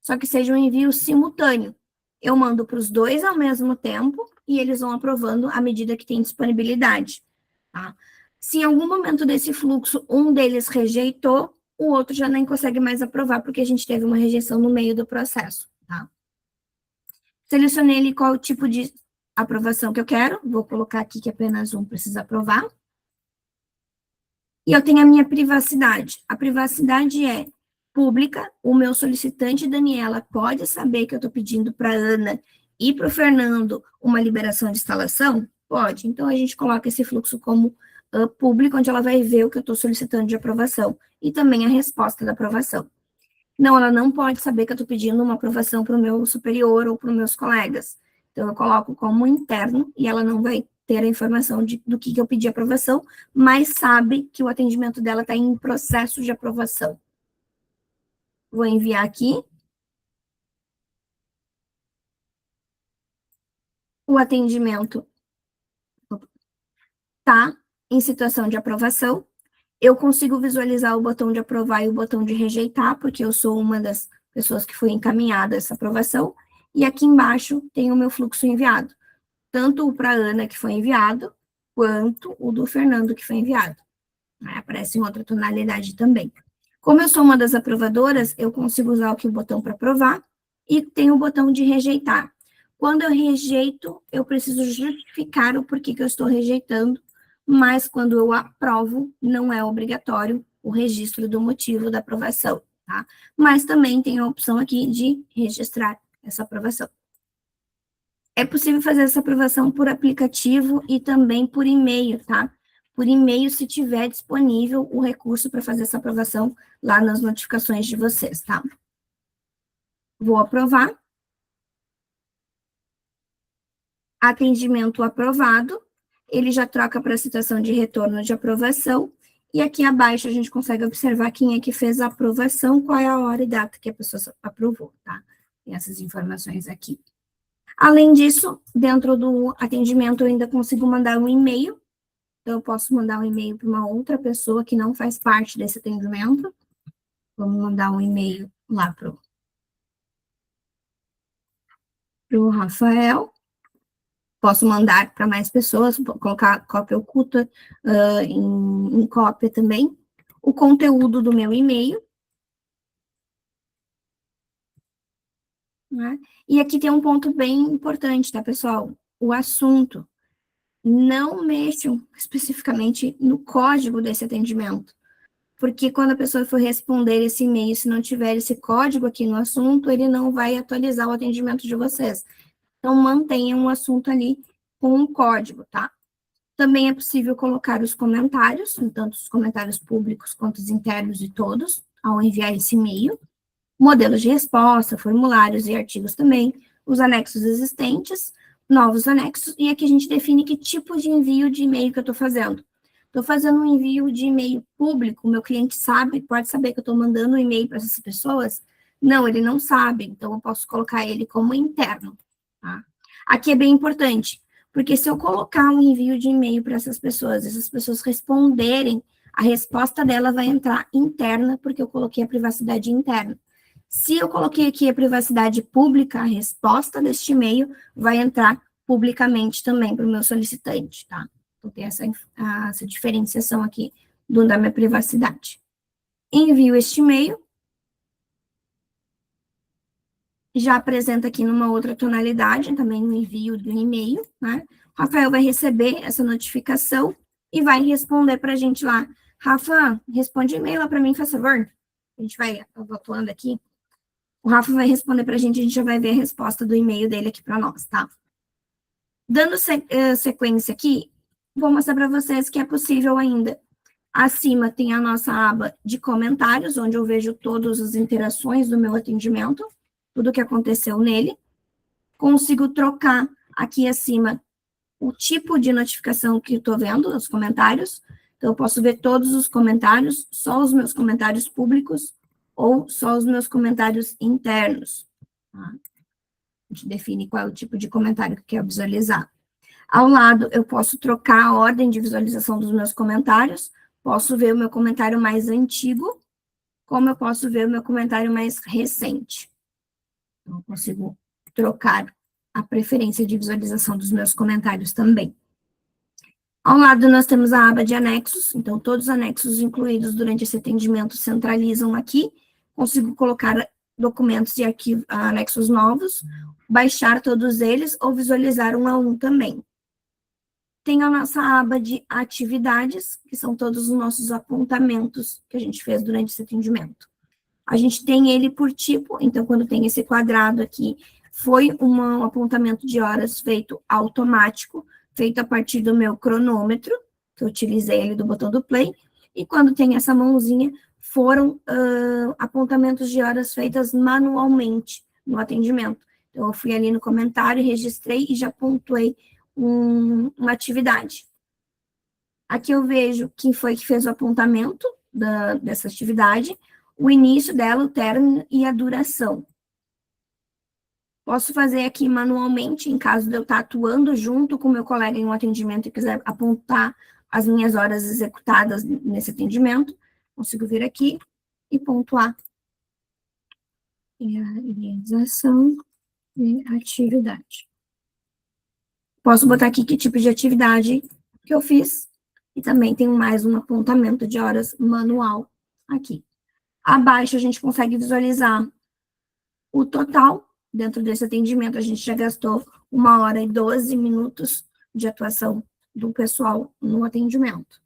só que seja um envio simultâneo. Eu mando para os dois ao mesmo tempo e eles vão aprovando à medida que tem disponibilidade, tá? Se em algum momento desse fluxo um deles rejeitou, o outro já nem consegue mais aprovar, porque a gente teve uma rejeição no meio do processo, tá? Selecionei ali qual o tipo de aprovação que eu quero, vou colocar aqui que apenas um precisa aprovar. E eu tenho a minha privacidade. A privacidade é pública, o meu solicitante, Daniela, pode saber que eu estou pedindo para a Ana e para o Fernando uma liberação de instalação? Pode. Então, a gente coloca esse fluxo como público, onde ela vai ver o que eu estou solicitando de aprovação e também a resposta da aprovação. Não, ela não pode saber que eu estou pedindo uma aprovação para o meu superior ou para os meus colegas. Então, eu coloco como interno e ela não vai ter a informação do que eu pedi aprovação, mas sabe que o atendimento dela está em processo de aprovação. Vou enviar aqui. O atendimento está em situação de aprovação. Eu consigo visualizar o botão de aprovar e o botão de rejeitar, porque eu sou uma das pessoas que foi encaminhada essa aprovação. E aqui embaixo tem o meu fluxo enviado. Tanto o para a Ana, que foi enviado, quanto o do Fernando, que foi enviado. Aparece em outra tonalidade também. Como eu sou uma das aprovadoras, eu consigo usar aqui o botão para aprovar e tem o botão de rejeitar. Quando eu rejeito, eu preciso justificar o porquê que eu estou rejeitando, mas quando eu aprovo, não é obrigatório o registro do motivo da aprovação, tá? Mas também tem a opção aqui de registrar essa aprovação. É possível fazer essa aprovação por aplicativo e também por e-mail, tá? Por e-mail, se tiver disponível o recurso para fazer essa aprovação lá nas notificações de vocês, tá? Vou aprovar. Atendimento aprovado. Ele já troca para a situação de retorno de aprovação. E aqui abaixo a gente consegue observar quem é que fez a aprovação, qual é a hora e data que a pessoa aprovou, tá? Tem essas informações aqui. Além disso, dentro do atendimento, eu ainda consigo mandar um e-mail. Então, eu posso mandar um e-mail para uma outra pessoa que não faz parte desse atendimento. Vamos mandar um e-mail lá para o Rafael. Posso mandar para mais pessoas, colocar cópia oculta em cópia também. O conteúdo do meu e-mail. Né? E aqui tem um ponto bem importante, tá, pessoal? O assunto. não mexam especificamente no código desse atendimento, porque quando a pessoa for responder esse e-mail, se não tiver esse código aqui no assunto, ele não vai atualizar o atendimento de vocês. Então, mantenham o assunto ali com um código, tá? Também é possível colocar os comentários, tanto os comentários públicos quanto os internos e todos, ao enviar esse e-mail. Modelos de resposta, formulários e artigos também, os anexos existentes, novos anexos, e aqui a gente define que tipo de envio de e-mail que eu estou fazendo. Estou fazendo um envio de e-mail público, meu cliente sabe, pode saber que eu estou mandando um e-mail para essas pessoas? Não, ele não sabe, então eu posso colocar ele como interno, tá? Aqui é bem importante, porque se eu colocar um envio de e-mail para essas pessoas responderem, a resposta dela vai entrar interna, porque eu coloquei a privacidade interna. Se eu coloquei aqui a privacidade pública, a resposta deste e-mail vai entrar publicamente também para o meu solicitante, tá? Então, tem essa diferenciação aqui da minha privacidade. Envio este e-mail. Já apresenta aqui numa outra tonalidade, também no envio do e-mail, né? O Rafael vai receber essa notificação e vai responder para a gente lá. Rafa, responde e-mail lá para mim, faz favor. A gente vai atuando aqui. O Rafa vai responder para a gente já vai ver a resposta do e-mail dele aqui para nós, tá? Dando sequência aqui, vou mostrar para vocês que é possível ainda. Acima tem a nossa aba de comentários, onde eu vejo todas as interações do meu atendimento, tudo que aconteceu nele. Consigo trocar aqui acima o tipo de notificação que eu estou vendo, os comentários. Então, eu posso ver todos os comentários, só os meus comentários públicos, ou só os meus comentários internos. Tá? A gente define qual é o tipo de comentário que eu quero visualizar. Ao lado, eu posso trocar a ordem de visualização dos meus comentários, posso ver o meu comentário mais antigo, como eu posso ver o meu comentário mais recente. Então, eu consigo trocar a preferência de visualização dos meus comentários também. Ao lado, nós temos a aba de anexos, então, todos os anexos incluídos durante esse atendimento centralizam aqui. Consigo colocar documentos e anexos novos, baixar todos eles ou visualizar um a um também. Tem a nossa aba de atividades, que são todos os nossos apontamentos que a gente fez durante esse atendimento. A gente tem ele por tipo, então, quando tem esse quadrado aqui, foi um apontamento de horas feito automático, feito a partir do meu cronômetro, que eu utilizei ali do botão do play, e quando tem essa mãozinha, foram apontamentos de horas feitas manualmente no atendimento. Então, eu fui ali no comentário, registrei e já pontuei uma atividade. Aqui eu vejo quem foi que fez o apontamento dessa atividade, o início dela, o término e a duração. Posso fazer aqui manualmente, em caso de eu estar atuando junto com o meu colega em um atendimento e quiser apontar as minhas horas executadas nesse atendimento, consigo vir aqui e pontuar. Realização de atividade. Posso botar aqui que tipo de atividade que eu fiz, e também tem mais um apontamento de horas manual aqui. Abaixo a gente consegue visualizar o total. Dentro desse atendimento, a gente já gastou 1h12 de atuação do pessoal no atendimento.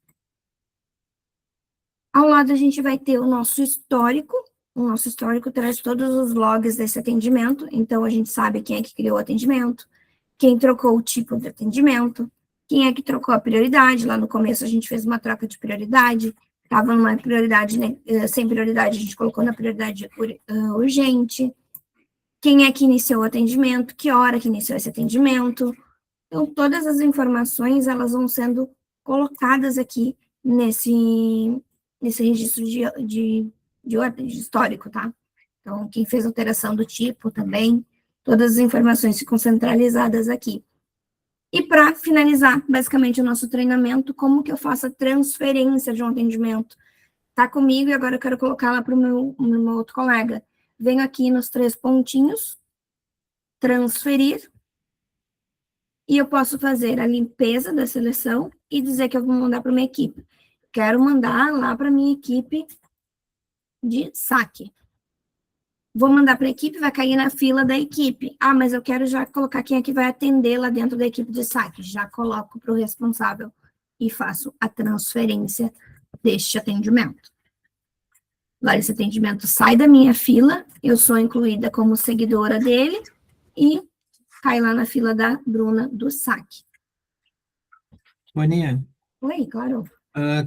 Ao lado, a gente vai ter o nosso histórico. O nosso histórico traz todos os logs desse atendimento. Então, a gente sabe quem é que criou o atendimento, quem trocou o tipo de atendimento, quem é que trocou a prioridade. Lá no começo, a gente fez uma troca de prioridade. Estava numa prioridade, né, sem prioridade, a gente colocou na prioridade urgente. Quem é que iniciou o atendimento, que hora que iniciou esse atendimento. Então, todas as informações, elas vão sendo colocadas aqui nesse registro de histórico, tá? Então, quem fez alteração do tipo também, todas as informações ficam centralizadas aqui. E para finalizar, basicamente, o nosso treinamento, como que eu faço a transferência de um atendimento? Tá comigo e agora eu quero colocar lá para o meu outro colega. Venho aqui nos 3 pontinhos, transferir, e eu posso fazer a limpeza da seleção e dizer que eu vou mandar para minha equipe. Quero mandar lá para minha equipe de saque. Vou mandar para a equipe, vai cair na fila da equipe. Ah, mas eu quero já colocar quem é que vai atender lá dentro da equipe de saque. Já coloco para o responsável e faço a transferência deste atendimento. Agora, esse atendimento sai da minha fila, eu sou incluída como seguidora dele e cai lá na fila da Bruna do saque. Boninha, Oi, claro.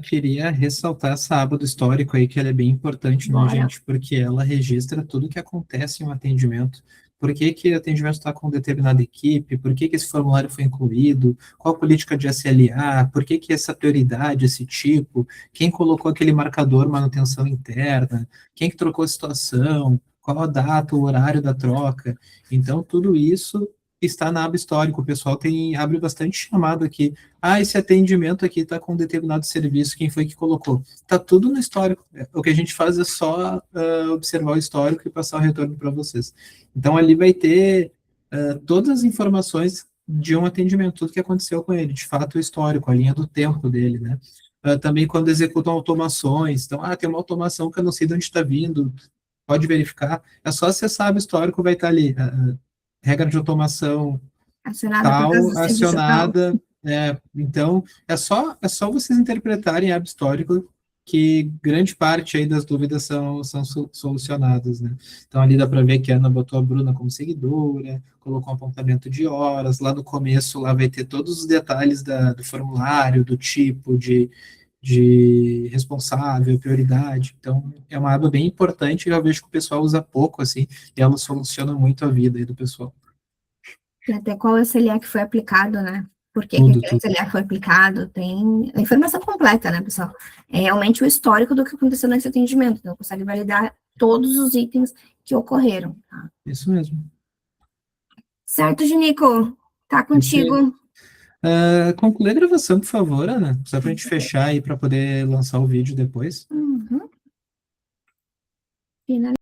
queria ressaltar essa aba do histórico aí, que ela é bem importante, né, Bora. gente? Porque ela registra tudo que acontece em um atendimento. Por que que o atendimento está com determinada equipe? Por que que esse formulário foi incluído? Qual a política de SLA? Por que que essa prioridade, esse tipo? Quem colocou aquele marcador manutenção interna? Quem que trocou a situação? Qual a data, o horário da troca? Então, tudo isso está na aba histórico. O pessoal abre bastante chamado aqui. Ah, esse atendimento aqui está com determinado serviço, quem foi que colocou? Está tudo no histórico. O que a gente faz é só observar o histórico e passar o retorno para vocês. Então, ali vai ter todas as informações de um atendimento, tudo que aconteceu com ele, de fato, o histórico, a linha do tempo dele, né? Também quando executam automações, então, tem uma automação que eu não sei de onde está vindo, pode verificar, é só acessar o histórico, vai estar ali, regra de automação Acionada por causa tal, do serviço tal. acionada. Então, é só vocês interpretarem a aba histórico que grande parte aí das dúvidas são solucionadas, né? Então, ali dá para ver que a Ana botou a Bruna como seguidora, colocou um apontamento de horas, lá no começo lá vai ter todos os detalhes do formulário, do tipo de responsável, prioridade. Então, é uma aba bem importante, eu vejo que o pessoal usa pouco, assim, e ela soluciona muito a vida aí do pessoal. Tem até qual SLA que foi aplicado, né? Por que Tudo, aquele tudo. SLA foi aplicado, tem a informação completa, né, pessoal? É realmente o histórico do que aconteceu nesse atendimento, então consegue validar todos os itens que ocorreram, tá? Isso mesmo. Certo, Junico? Tá Perfeito. contigo. Conclui a gravação, por favor, Ana. Só para a gente fechar aí para poder lançar o vídeo depois. Uhum.